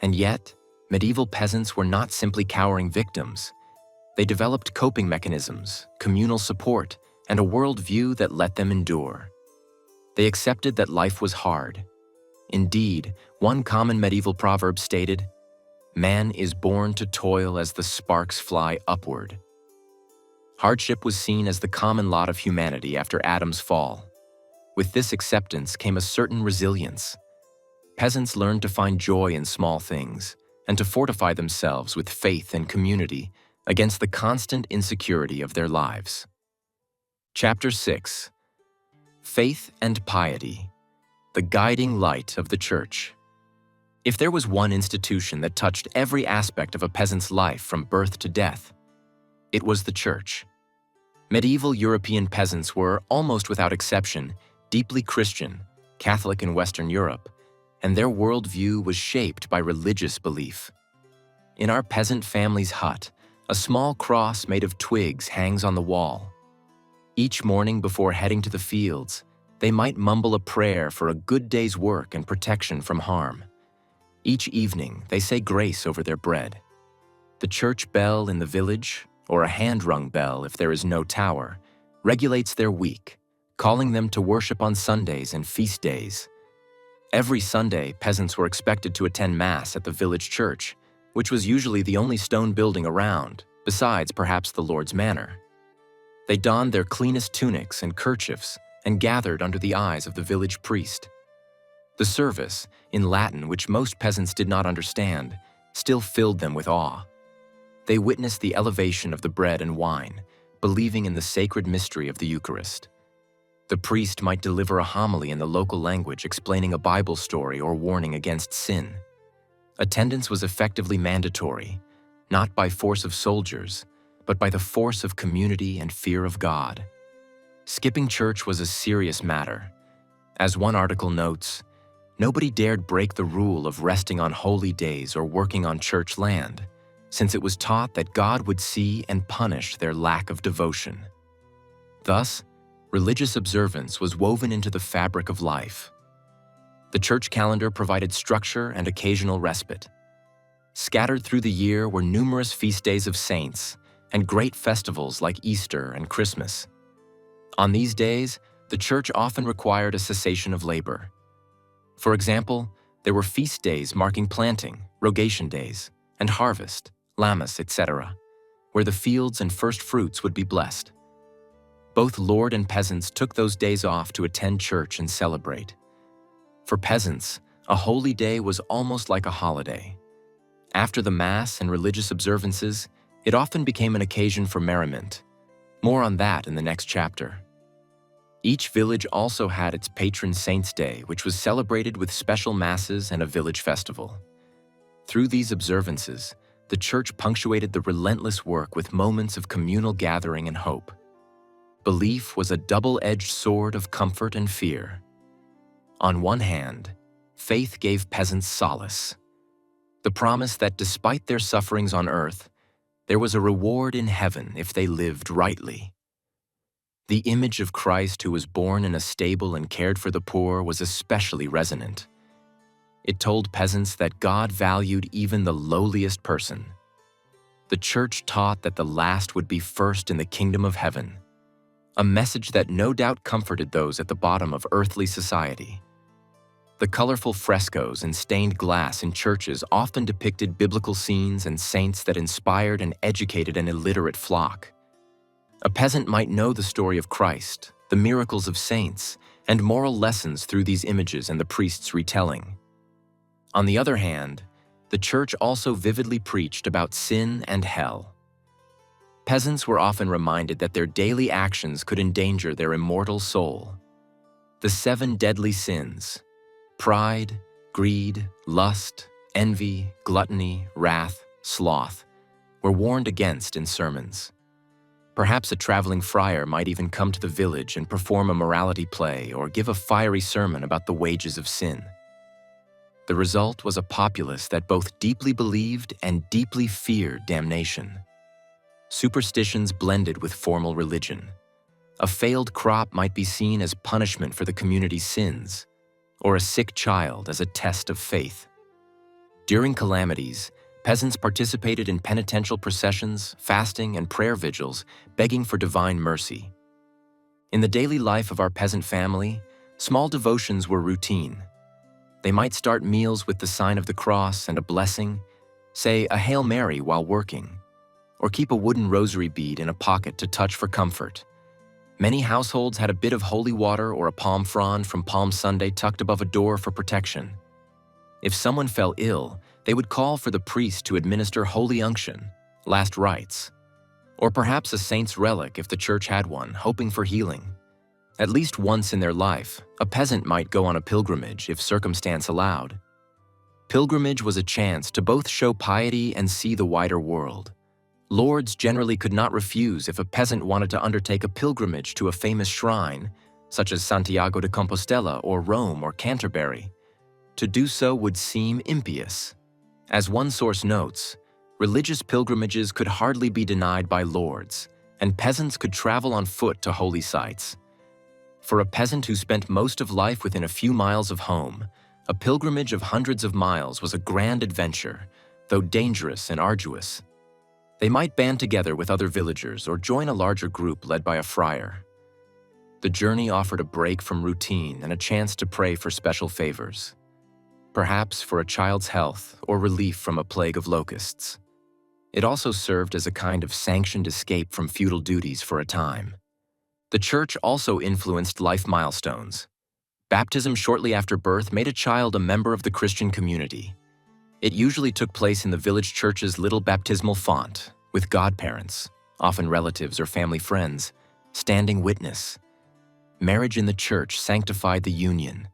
And yet, medieval peasants were not simply cowering victims. They developed coping mechanisms, communal support, and a worldview that let them endure. They accepted that life was hard. Indeed, one common medieval proverb stated, "Man is born to toil as the sparks fly upward." Hardship was seen as the common lot of humanity after Adam's fall. With this acceptance came a certain resilience. Peasants learned to find joy in small things and to fortify themselves with faith and community against the constant insecurity of their lives. Chapter 6: Faith and Piety, the guiding light of the Church. If there was one institution that touched every aspect of a peasant's life from birth to death, it was the Church. Medieval European peasants were, almost without exception, deeply Christian, Catholic in Western Europe, and their worldview was shaped by religious belief. In our peasant family's hut, a small cross made of twigs hangs on the wall. Each morning before heading to the fields, they might mumble a prayer for a good day's work and protection from harm. Each evening, they say grace over their bread. The church bell in the village, or a hand-rung bell if there is no tower, regulates their week, calling them to worship on Sundays and feast days. Every Sunday, peasants were expected to attend Mass at the village church, which was usually the only stone building around, besides perhaps the Lord's Manor. They donned their cleanest tunics and kerchiefs and gathered under the eyes of the village priest. The service, in Latin which most peasants did not understand, still filled them with awe. They witnessed the elevation of the bread and wine, believing in the sacred mystery of the Eucharist. The priest might deliver a homily in the local language explaining a Bible story or warning against sin. Attendance was effectively mandatory, not by force of soldiers, but by the force of community and fear of God. Skipping church was a serious matter. As one article notes, nobody dared break the rule of resting on holy days or working on church land, since it was taught that God would see and punish their lack of devotion. Thus, religious observance was woven into the fabric of life. The church calendar provided structure and occasional respite. Scattered through the year were numerous feast days of saints and great festivals like Easter and Christmas. On these days, the church often required a cessation of labor. For example, there were feast days marking planting, rogation days, and harvest, lammas, etc., where the fields and first fruits would be blessed. Both lord and peasants took those days off to attend church and celebrate. For peasants, a holy day was almost like a holiday. After the Mass and religious observances, it often became an occasion for merriment. More on that in the next chapter. Each village also had its patron saint's day, which was celebrated with special masses and a village festival. Through these observances, the church punctuated the relentless work with moments of communal gathering and hope. Belief was a double-edged sword of comfort and fear. On one hand, faith gave peasants solace. The promise that despite their sufferings on earth, there was a reward in heaven if they lived rightly. The image of Christ who was born in a stable and cared for the poor was especially resonant. It told peasants that God valued even the lowliest person. The church taught that the last would be first in the kingdom of heaven, a message that no doubt comforted those at the bottom of earthly society. The colorful frescoes and stained glass in churches often depicted biblical scenes and saints that inspired and educated an illiterate flock. A peasant might know the story of Christ, the miracles of saints, and moral lessons through these images and the priest's retelling. On the other hand, the church also vividly preached about sin and hell. Peasants were often reminded that their daily actions could endanger their immortal soul. The 7 deadly sins, pride, greed, lust, envy, gluttony, wrath, sloth, were warned against in sermons. Perhaps a traveling friar might even come to the village and perform a morality play or give a fiery sermon about the wages of sin. The result was a populace that both deeply believed and deeply feared damnation. Superstitions blended with formal religion. A failed crop might be seen as punishment for the community's sins, or a sick child as a test of faith. During calamities, peasants participated in penitential processions, fasting, and prayer vigils, begging for divine mercy. In the daily life of our peasant family, small devotions were routine. They might start meals with the sign of the cross and a blessing, say a Hail Mary while working, or keep a wooden rosary bead in a pocket to touch for comfort. Many households had a bit of holy water or a palm frond from Palm Sunday tucked above a door for protection. If someone fell ill, they would call for the priest to administer holy unction, last rites, or perhaps a saint's relic if the church had one, hoping for healing. At least once in their life, a peasant might go on a pilgrimage if circumstance allowed. Pilgrimage was a chance to both show piety and see the wider world. Lords generally could not refuse if a peasant wanted to undertake a pilgrimage to a famous shrine, such as Santiago de Compostela or Rome or Canterbury. To do so would seem impious. As one source notes, religious pilgrimages could hardly be denied by lords, and peasants could travel on foot to holy sites. For a peasant who spent most of life within a few miles of home, a pilgrimage of hundreds of miles was a grand adventure, though dangerous and arduous. They might band together with other villagers or join a larger group led by a friar. The journey offered a break from routine and a chance to pray for special favors, perhaps for a child's health or relief from a plague of locusts. It also served as a kind of sanctioned escape from feudal duties for a time. The church also influenced life milestones. Baptism shortly after birth made a child a member of the Christian community. It usually took place in the village church's little baptismal font, with godparents, often relatives or family friends, standing witness. Marriage in the church sanctified the union.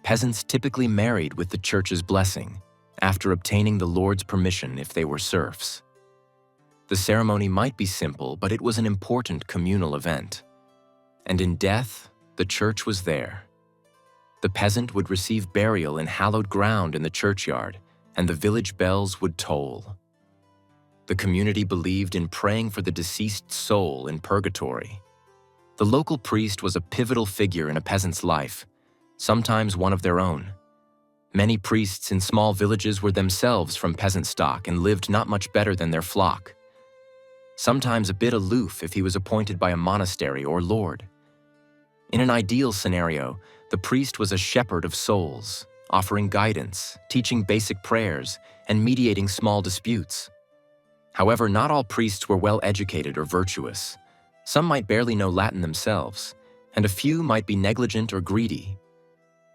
Peasants typically married with the church's blessing, after obtaining the Lord's permission if they were serfs. The ceremony might be simple, but it was an important communal event. And in death, the church was there. The peasant would receive burial in hallowed ground in the churchyard, and the village bells would toll. The community believed in praying for the deceased soul in purgatory. The local priest was a pivotal figure in a peasant's life, sometimes one of their own. Many priests in small villages were themselves from peasant stock and lived not much better than their flock, sometimes a bit aloof if he was appointed by a monastery or lord. In an ideal scenario, the priest was a shepherd of souls, offering guidance, teaching basic prayers, and mediating small disputes. However, not all priests were well educated or virtuous. Some might barely know Latin themselves, and a few might be negligent or greedy.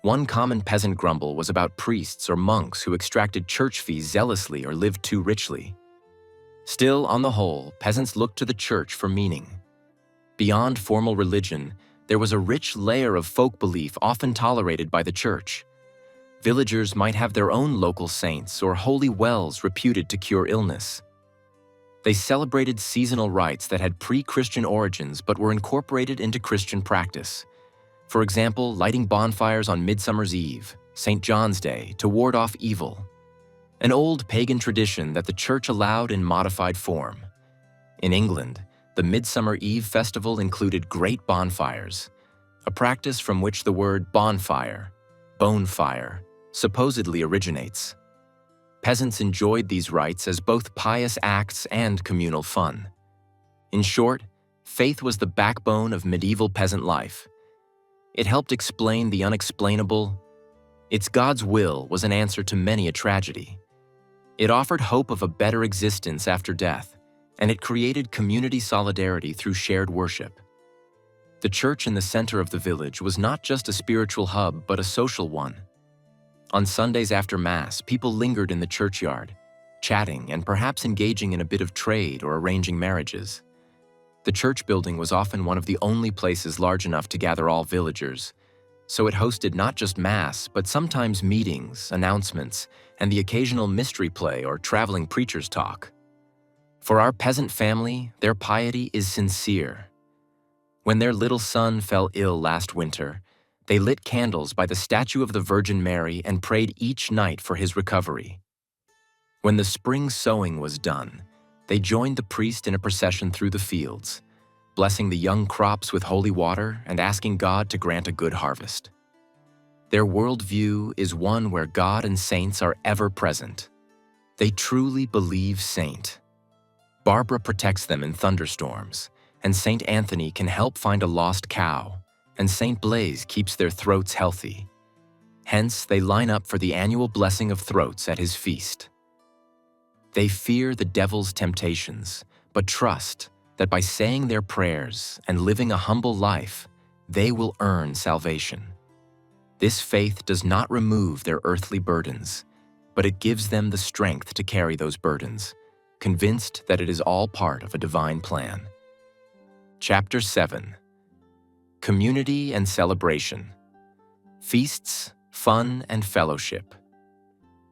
One common peasant grumble was about priests or monks who extracted church fees zealously or lived too richly. Still, on the whole, peasants looked to the church for meaning. Beyond formal religion, there was a rich layer of folk belief often tolerated by the church. Villagers might have their own local saints or holy wells reputed to cure illness. They celebrated seasonal rites that had pre-Christian origins but were incorporated into Christian practice. For example, lighting bonfires on Midsummer's Eve, St. John's Day, to ward off evil. An old pagan tradition that the church allowed in modified form. In England, the Midsummer Eve festival included great bonfires, a practice from which the word bonfire, bone fire, supposedly originates. Peasants enjoyed these rites as both pious acts and communal fun. In short, faith was the backbone of medieval peasant life. It helped explain the unexplainable. Its God's will was an answer to many a tragedy. It offered hope of a better existence after death, and it created community solidarity through shared worship. The church in the center of the village was not just a spiritual hub, but a social one. On Sundays after Mass, people lingered in the churchyard, chatting and perhaps engaging in a bit of trade or arranging marriages. The church building was often one of the only places large enough to gather all villagers, so it hosted not just Mass, but sometimes meetings, announcements, and the occasional mystery play or traveling preacher's talk. For our peasant family, their piety is sincere. When their little son fell ill last winter, they lit candles by the statue of the Virgin Mary and prayed each night for his recovery. When the spring sowing was done, they joined the priest in a procession through the fields, blessing the young crops with holy water and asking God to grant a good harvest. Their worldview is one where God and saints are ever present. They truly believe saint. Barbara protects them in thunderstorms, and Saint Anthony can help find a lost cow, and Saint Blaise keeps their throats healthy. Hence, they line up for the annual blessing of throats at his feast. They fear the devil's temptations, but trust that by saying their prayers and living a humble life, they will earn salvation. This faith does not remove their earthly burdens, but it gives them the strength to carry those burdens, convinced that it is all part of a divine plan. Chapter 7. Community and Celebration. Feasts, Fun, and Fellowship.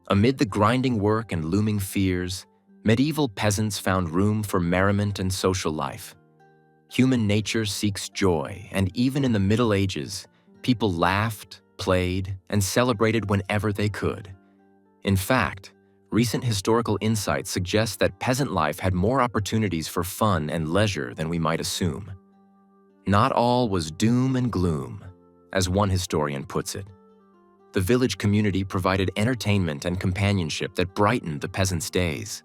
Amid the grinding work and looming fears, medieval peasants found room for merriment and social life. Human nature seeks joy, and even in the Middle Ages, people laughed, played, and celebrated whenever they could. In fact, recent historical insights suggest that peasant life had more opportunities for fun and leisure than we might assume. Not all was doom and gloom, as one historian puts it. The village community provided entertainment and companionship that brightened the peasants' days.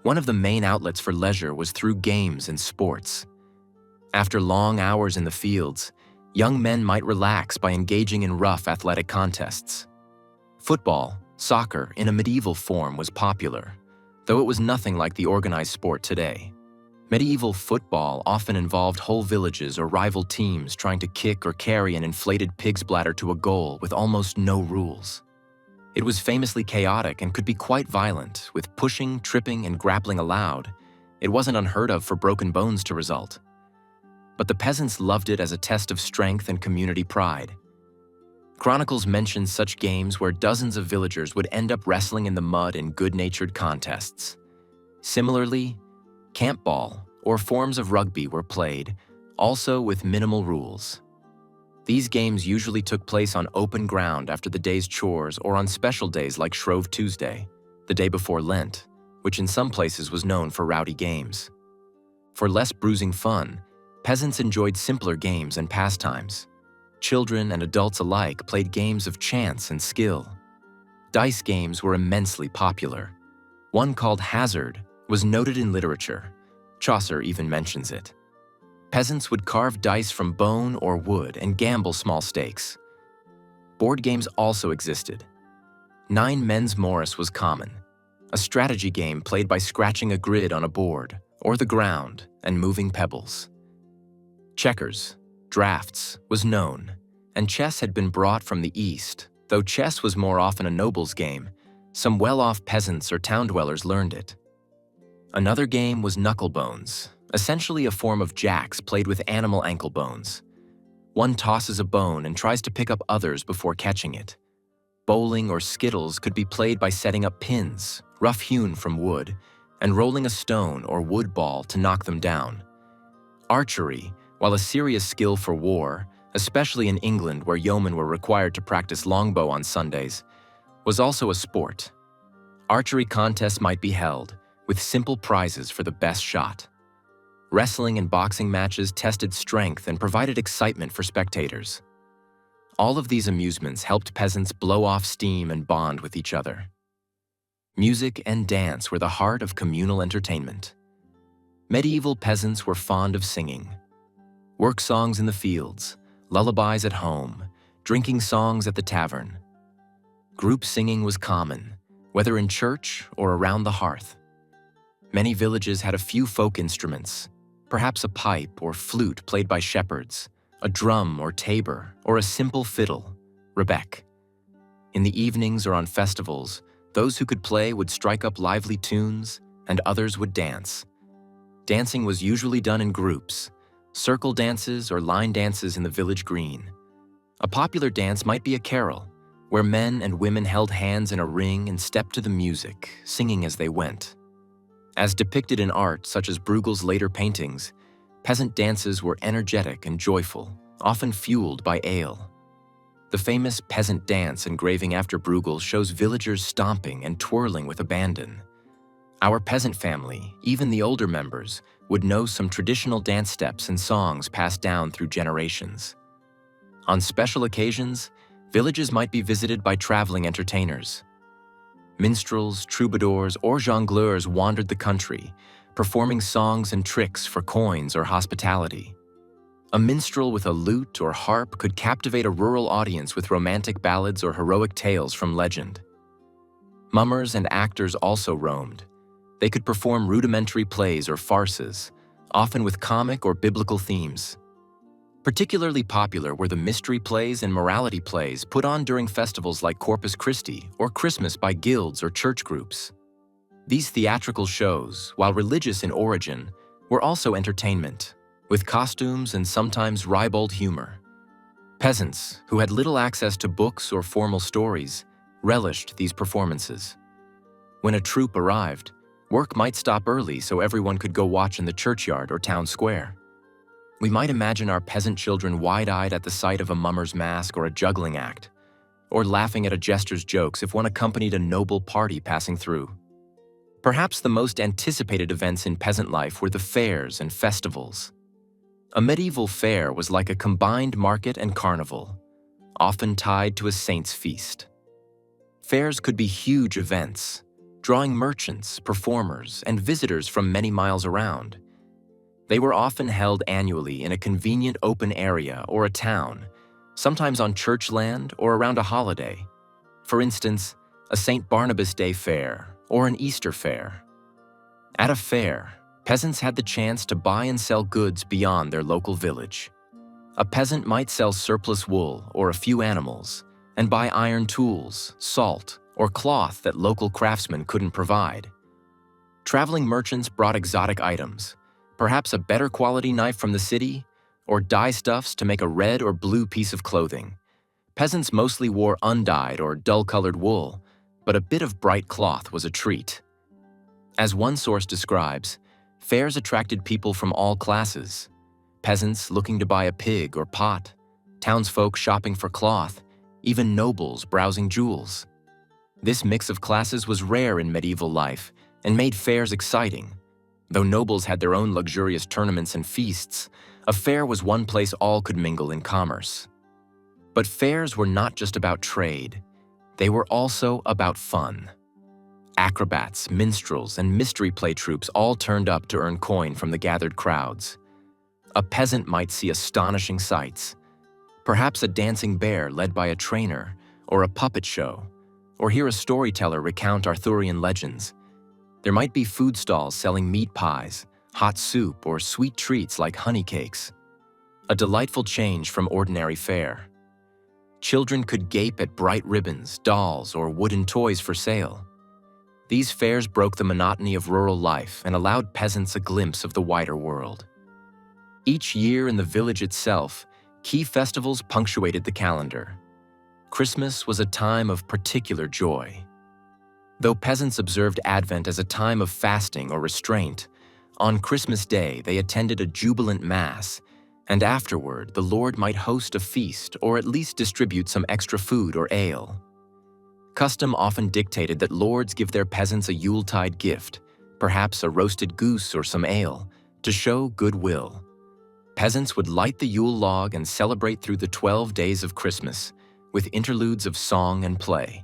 One of the main outlets for leisure was through games and sports. After long hours in the fields, young men might relax by engaging in rough athletic contests. Football, soccer in a medieval form, was popular, though it was nothing like the organized sport today. Medieval football often involved whole villages or rival teams trying to kick or carry an inflated pig's bladder to a goal with almost no rules. It was famously chaotic and could be quite violent, with pushing, tripping, and grappling allowed. It wasn't unheard of for broken bones to result. But the peasants loved it as a test of strength and community pride. Chronicles mention such games where dozens of villagers would end up wrestling in the mud in good-natured contests. Similarly, camp ball or forms of rugby were played, also with minimal rules. These games usually took place on open ground after the day's chores or on special days like Shrove Tuesday, the day before Lent, which in some places was known for rowdy games. For less bruising fun, peasants enjoyed simpler games and pastimes. Children and adults alike played games of chance and skill. Dice games were immensely popular. One called Hazard was noted in literature. Chaucer even mentions it. Peasants would carve dice from bone or wood and gamble small stakes. Board games also existed. Nine Men's Morris was common, a strategy game played by scratching a grid on a board or the ground and moving pebbles. Checkers, drafts, was known, and chess had been brought from the East. Though chess was more often a noble's game, some well-off peasants or town dwellers learned it. Another game was knucklebones, essentially a form of jacks played with animal ankle bones. One tosses a bone and tries to pick up others before catching it. Bowling or skittles could be played by setting up pins, rough-hewn from wood, and rolling a stone or wood ball to knock them down. Archery, while a serious skill for war, especially in England where yeomen were required to practice longbow on Sundays, was also a sport. Archery contests might be held, with simple prizes for the best shot. Wrestling and boxing matches tested strength and provided excitement for spectators. All of these amusements helped peasants blow off steam and bond with each other. Music and dance were the heart of communal entertainment. Medieval peasants were fond of singing. Work songs in the fields, lullabies at home, drinking songs at the tavern. Group singing was common, whether in church or around the hearth. Many villages had a few folk instruments, perhaps a pipe or flute played by shepherds, a drum or tabor, or a simple fiddle, rebec. In the evenings or on festivals, those who could play would strike up lively tunes, and others would dance. Dancing was usually done in groups, circle dances or line dances in the village green. A popular dance might be a carol, where men and women held hands in a ring and stepped to the music, singing as they went. As depicted in art such as Bruegel's later paintings, peasant dances were energetic and joyful, often fueled by ale. The famous peasant dance engraving after Bruegel shows villagers stomping and twirling with abandon. Our peasant family, even the older members, would know some traditional dance steps and songs passed down through generations. On special occasions, villages might be visited by traveling entertainers. Minstrels, troubadours, or jongleurs wandered the country, performing songs and tricks for coins or hospitality. A minstrel with a lute or harp could captivate a rural audience with romantic ballads or heroic tales from legend. Mummers and actors also roamed. They could perform rudimentary plays or farces, often with comic or biblical themes. Particularly popular were the mystery plays and morality plays put on during festivals like Corpus Christi or Christmas by guilds or church groups. These theatrical shows, while religious in origin, were also entertainment, with costumes and sometimes ribald humor. Peasants, who had little access to books or formal stories, relished these performances. When a troupe arrived, work might stop early so everyone could go watch in the churchyard or town square. We might imagine our peasant children wide-eyed at the sight of a mummer's mask or a juggling act, or laughing at a jester's jokes if one accompanied a noble party passing through. Perhaps the most anticipated events in peasant life were the fairs and festivals. A medieval fair was like a combined market and carnival, often tied to a saint's feast. Fairs could be huge events, drawing merchants, performers, and visitors from many miles around. They were often held annually in a convenient open area or a town, sometimes on church land or around a holiday. For instance, a St. Barnabas Day fair or an Easter fair. At a fair, peasants had the chance to buy and sell goods beyond their local village. A peasant might sell surplus wool or a few animals and buy iron tools, salt, or cloth that local craftsmen couldn't provide. Traveling merchants brought exotic items, perhaps a better quality knife from the city, or dye stuffs to make a red or blue piece of clothing. Peasants mostly wore undyed or dull-colored wool, but a bit of bright cloth was a treat. As one source describes, fairs attracted people from all classes: peasants looking to buy a pig or pot, townsfolk shopping for cloth, even nobles browsing jewels. This mix of classes was rare in medieval life and made fairs exciting. Though nobles had their own luxurious tournaments and feasts, a fair was one place all could mingle in commerce. But fairs were not just about trade. they were also about fun. Acrobats, minstrels, and mystery play troupes all turned up to earn coin from the gathered crowds. A peasant might see astonishing sights, perhaps a dancing bear led by a trainer, or a puppet show, or hear a storyteller recount Arthurian legends. There might be food stalls selling meat pies, hot soup, or sweet treats like honey cakes. A delightful change from ordinary fare. Children could gape at bright ribbons, dolls, or wooden toys for sale. These fairs broke the monotony of rural life and allowed peasants a glimpse of the wider world. Each year in the village itself, key festivals punctuated the calendar. Christmas was a time of particular joy. Though peasants observed Advent as a time of fasting or restraint, on Christmas Day they attended a jubilant mass, and afterward the Lord might host a feast or at least distribute some extra food or ale. Custom often dictated that lords give their peasants a Yuletide gift, perhaps a roasted goose or some ale, to show goodwill. Peasants would light the Yule log and celebrate through the 12 days of Christmas, with interludes of song and play.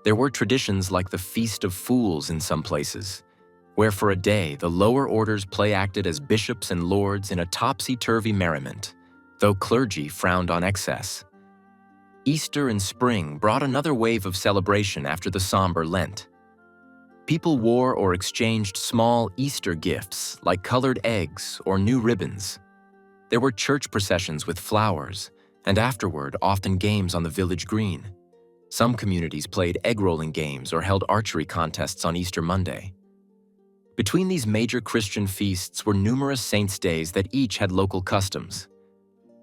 There were traditions like the Feast of Fools in some places, where for a day the lower orders play-acted as bishops and lords in a topsy-turvy merriment, though clergy frowned on excess. Easter in spring brought another wave of celebration after the somber Lent. People wore or exchanged small Easter gifts like colored eggs or new ribbons. There were church processions with flowers, and afterward often games on the village green. Some communities played egg-rolling games or held archery contests on Easter Monday. Between these major Christian feasts were numerous saints' days that each had local customs.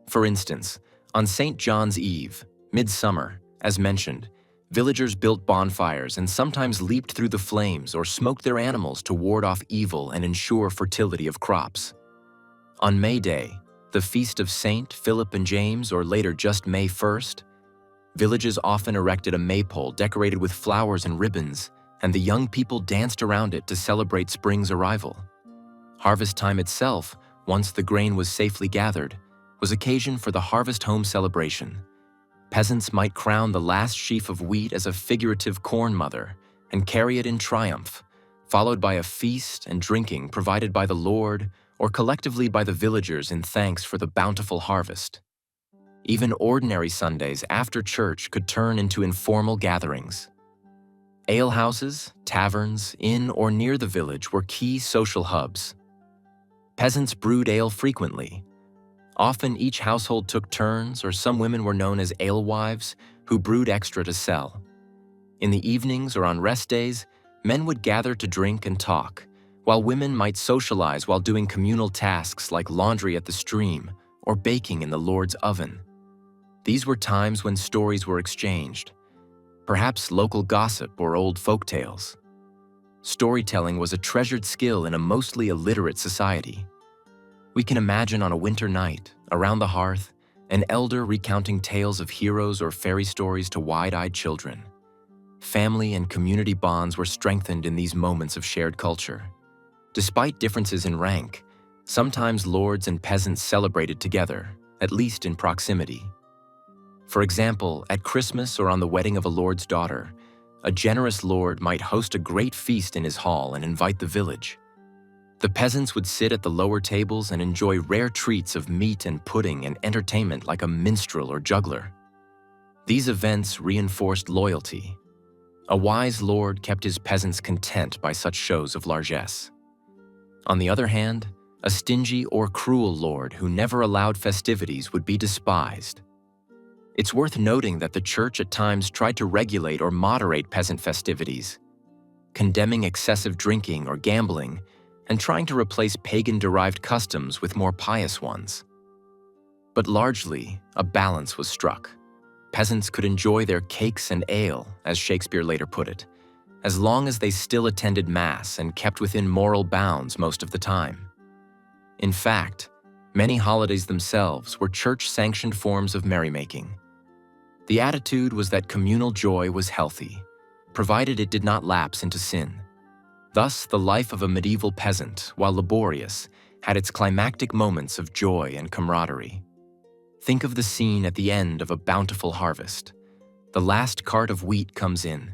For instance, on St. John's Eve, midsummer, as mentioned, villagers built bonfires and sometimes leaped through the flames or smoked their animals to ward off evil and ensure fertility of crops. On May Day, the feast of St. Philip and James, or later just May 1st, villages often erected a maypole decorated with flowers and ribbons, and the young people danced around it to celebrate spring's arrival. Harvest time itself, once the grain was safely gathered, was occasion for the harvest home celebration. Peasants might crown the last sheaf of wheat as a figurative corn mother and carry it in triumph, followed by a feast and drinking provided by the Lord or collectively by the villagers in thanks for the bountiful harvest. Even ordinary Sundays after church could turn into informal gatherings. Alehouses, taverns, in or near the village were key social hubs. Peasants brewed ale frequently. Often each household took turns, or some women were known as alewives, who brewed extra to sell. In the evenings or on rest days, men would gather to drink and talk, while women might socialize while doing communal tasks like laundry at the stream or baking in the Lord's oven. These were times when stories were exchanged, perhaps local gossip or old folk tales. Storytelling was a treasured skill in a mostly illiterate society. We can imagine on a winter night, around the hearth, an elder recounting tales of heroes or fairy stories to wide-eyed children. Family and community bonds were strengthened in these moments of shared culture. Despite differences in rank, sometimes lords and peasants celebrated together, at least in proximity. For example, at Christmas or on the wedding of a lord's daughter, a generous lord might host a great feast in his hall and invite the village. The peasants would sit at the lower tables and enjoy rare treats of meat and pudding and entertainment like a minstrel or juggler. These events reinforced loyalty. A wise lord kept his peasants content by such shows of largesse. On the other hand, a stingy or cruel lord who never allowed festivities would be despised. It's worth noting that the church at times tried to regulate or moderate peasant festivities, condemning excessive drinking or gambling and trying to replace pagan-derived customs with more pious ones. But largely, a balance was struck. Peasants could enjoy their cakes and ale, as Shakespeare later put it, as long as they still attended Mass and kept within moral bounds most of the time. In fact, many holidays themselves were church-sanctioned forms of merrymaking. The attitude was that communal joy was healthy, provided it did not lapse into sin. Thus, the life of a medieval peasant, while laborious, had its climactic moments of joy and camaraderie. Think of the scene at the end of a bountiful harvest. The last cart of wheat comes in.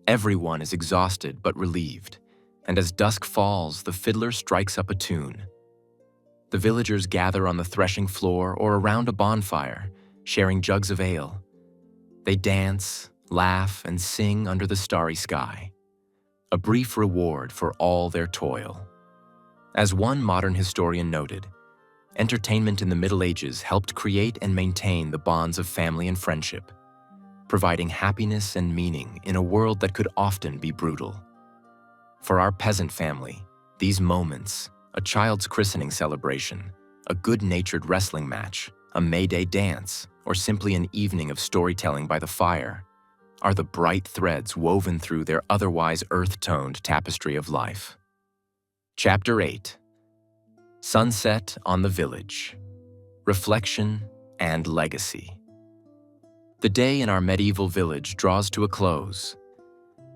Everyone is exhausted but relieved, and as dusk falls, the fiddler strikes up a tune. The villagers gather on the threshing floor or around a bonfire, sharing jugs of ale. They dance, laugh, and sing under the starry sky, a brief reward for all their toil. As one modern historian noted, entertainment in the Middle Ages helped create and maintain the bonds of family and friendship, providing happiness and meaning in a world that could often be brutal. For our peasant family, these moments, a child's christening celebration, a good-natured wrestling match, a May Day dance, or simply an evening of storytelling by the fire, are the bright threads woven through their otherwise earth-toned tapestry of life. Chapter 8. Sunset on the Village. Reflection and Legacy. The day in our medieval village draws to a close.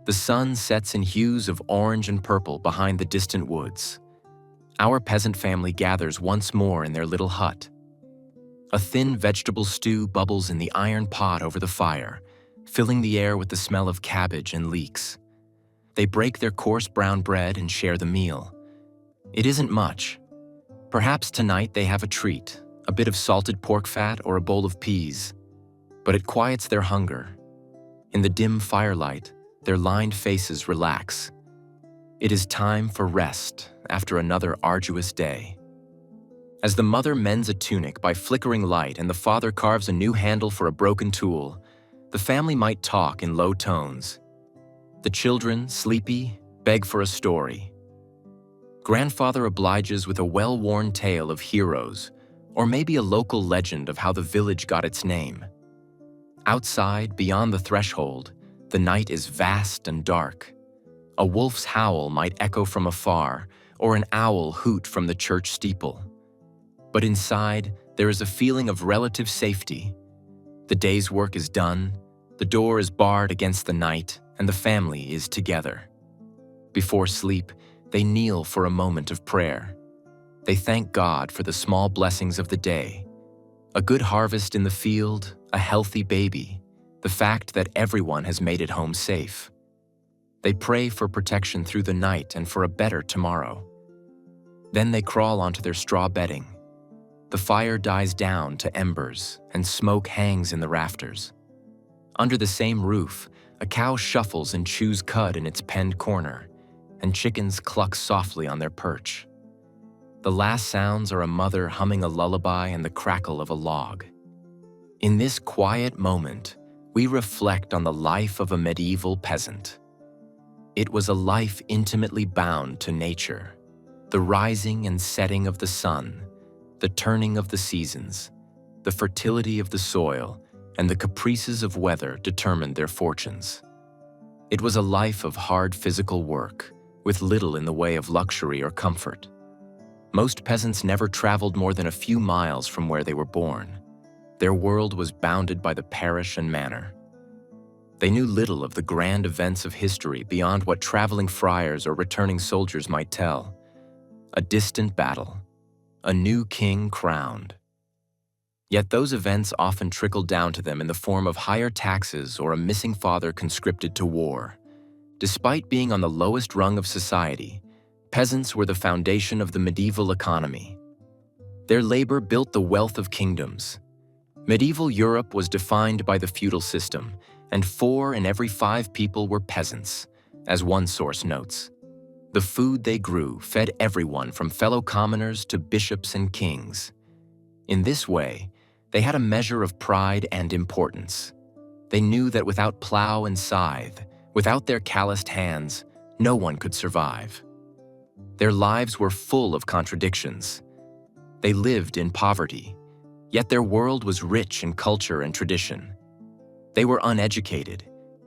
The sun sets in hues of orange and purple behind the distant woods. Our peasant family gathers once more in their little hut. A thin vegetable stew bubbles in the iron pot over the fire, filling the air with the smell of cabbage and leeks. They break their coarse brown bread and share the meal. It isn't much. Perhaps tonight they have a treat, a bit of salted pork fat or a bowl of peas. But it quiets their hunger. In the dim firelight, their lined faces relax. It is time for rest after another arduous day. As the mother mends a tunic by flickering light and the father carves a new handle for a broken tool, the family might talk in low tones. The children, sleepy, beg for a story. Grandfather obliges with a well-worn tale of heroes, or maybe a local legend of how the village got its name. Outside, beyond the threshold, the night is vast and dark. A wolf's howl might echo from afar, or an owl hoot from the church steeple. But inside, there is a feeling of relative safety. The day's work is done, the door is barred against the night, and the family is together. Before sleep, they kneel for a moment of prayer. They thank God for the small blessings of the day. A good harvest in the field, a healthy baby, the fact that everyone has made it home safe. They pray for protection through the night and for a better tomorrow. Then they crawl onto their straw bedding. The fire dies down to embers, and smoke hangs in the rafters. Under the same roof, a cow shuffles and chews cud in its penned corner, and chickens cluck softly on their perch. The last sounds are a mother humming a lullaby and the crackle of a log. In this quiet moment, we reflect on the life of a medieval peasant. It was a life intimately bound to nature. The rising and setting of the sun, the turning of the seasons, the fertility of the soil, and the caprices of weather determined their fortunes. It was a life of hard physical work, with little in the way of luxury or comfort. Most peasants never traveled more than a few miles from where they were born. Their world was bounded by the parish and manor. They knew little of the grand events of history beyond what traveling friars or returning soldiers might tell. A distant battle, a new king crowned. Yet those events often trickled down to them in the form of higher taxes or a missing father conscripted to war. Despite being on the lowest rung of society, peasants were the foundation of the medieval economy. Their labor built the wealth of kingdoms. Medieval Europe was defined by the feudal system, and 4 in every 5 people were peasants, as one source notes. The food they grew fed everyone from fellow commoners to bishops and kings. In this way, they had a measure of pride and importance. They knew that without plow and scythe, without their calloused hands, no one could survive. Their lives were full of contradictions. They lived in poverty, yet their world was rich in culture and tradition. They were uneducated,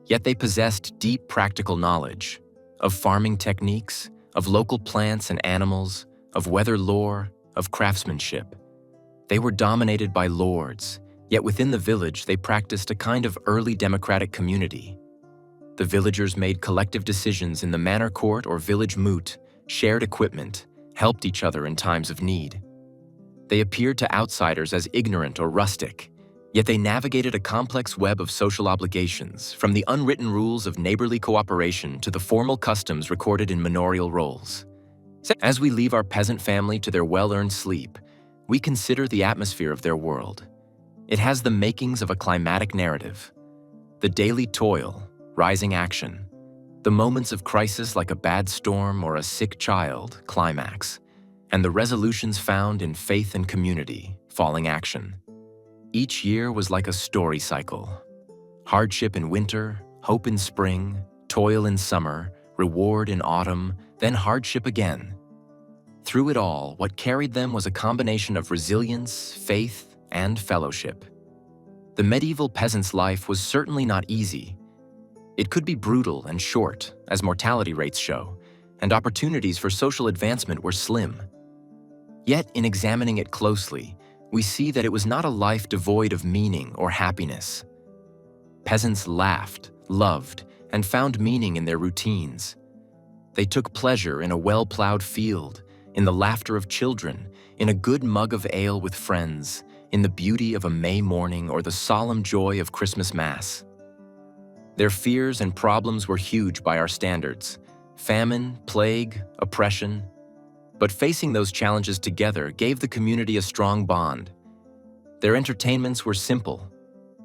yet they possessed deep practical knowledge of farming techniques, of local plants and animals, of weather lore, of craftsmanship. They were dominated by lords, yet within the village they practiced a kind of early democratic community. The villagers made collective decisions in the manor court or village moot, shared equipment, helped each other in times of need. They appeared to outsiders as ignorant or rustic, Yet they navigated a complex web of social obligations, from the unwritten rules of neighborly cooperation to the formal customs recorded in manorial rolls. As we leave our peasant family to their well-earned sleep, we consider the atmosphere of their world. It has the makings of a climatic narrative. The daily toil, rising action. The moments of crisis like a bad storm or a sick child, climax. And the resolutions found in faith and community, falling action. Each year was like a story cycle. Hardship in winter, hope in spring, toil in summer, reward in autumn, then hardship again. Through it all, what carried them was a combination of resilience, faith, and fellowship. The medieval peasant's life was certainly not easy. It could be brutal and short, as mortality rates show, and opportunities for social advancement were slim. Yet, in examining it closely, we see that it was not a life devoid of meaning or happiness. Peasants laughed, loved, and found meaning in their routines. They took pleasure in a well-plowed field, in the laughter of children, in a good mug of ale with friends, in the beauty of a May morning or the solemn joy of Christmas Mass. Their fears and problems were huge by our standards: famine, plague, oppression. But facing those challenges together gave the community a strong bond. Their entertainments were simple: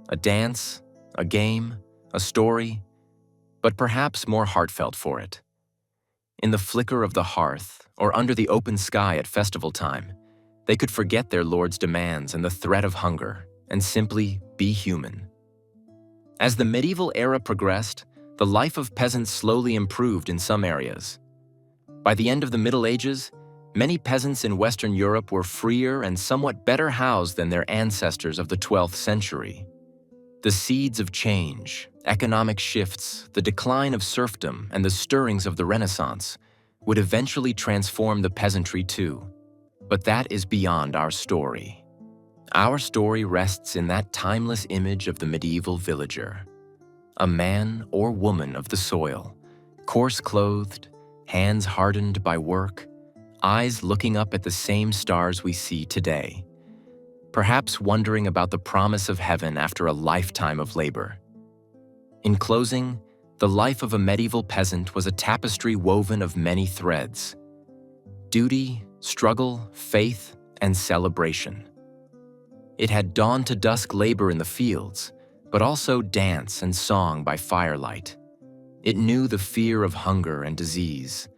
a dance, a game, a story, but perhaps more heartfelt for it. In the flicker of the hearth, or under the open sky at festival time, they could forget their Lord's demands and the threat of hunger, and simply be human. As the medieval era progressed, the life of peasants slowly improved in some areas. By the end of the Middle Ages, many peasants in Western Europe were freer and somewhat better housed than their ancestors of the 12th century. The seeds of change, economic shifts, the decline of serfdom, and the stirrings of the Renaissance would eventually transform the peasantry too. But that is beyond our story. Our story rests in that timeless image of the medieval villager. A man or woman of the soil, coarse-clothed, hands hardened by work, eyes looking up at the same stars we see today, perhaps wondering about the promise of heaven after a lifetime of labor. In closing, the life of a medieval peasant was a tapestry woven of many threads: duty, struggle, faith, and celebration. It had dawn-to-dusk labor in the fields, but also dance and song by firelight. It knew the fear of hunger and disease,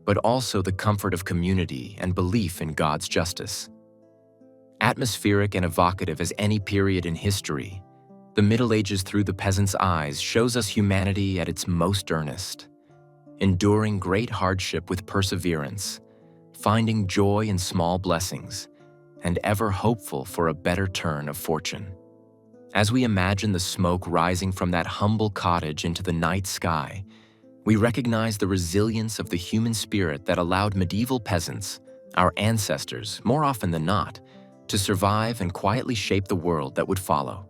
but also the comfort of community and belief in God's justice. Atmospheric and evocative as any period in history, the Middle Ages through the peasant's eyes shows us humanity at its most earnest, enduring great hardship with perseverance, finding joy in small blessings, and ever hopeful for a better turn of fortune. As we imagine the smoke rising from that humble cottage into the night sky, we recognize the resilience of the human spirit that allowed medieval peasants, our ancestors, more often than not, to survive and quietly shape the world that would follow.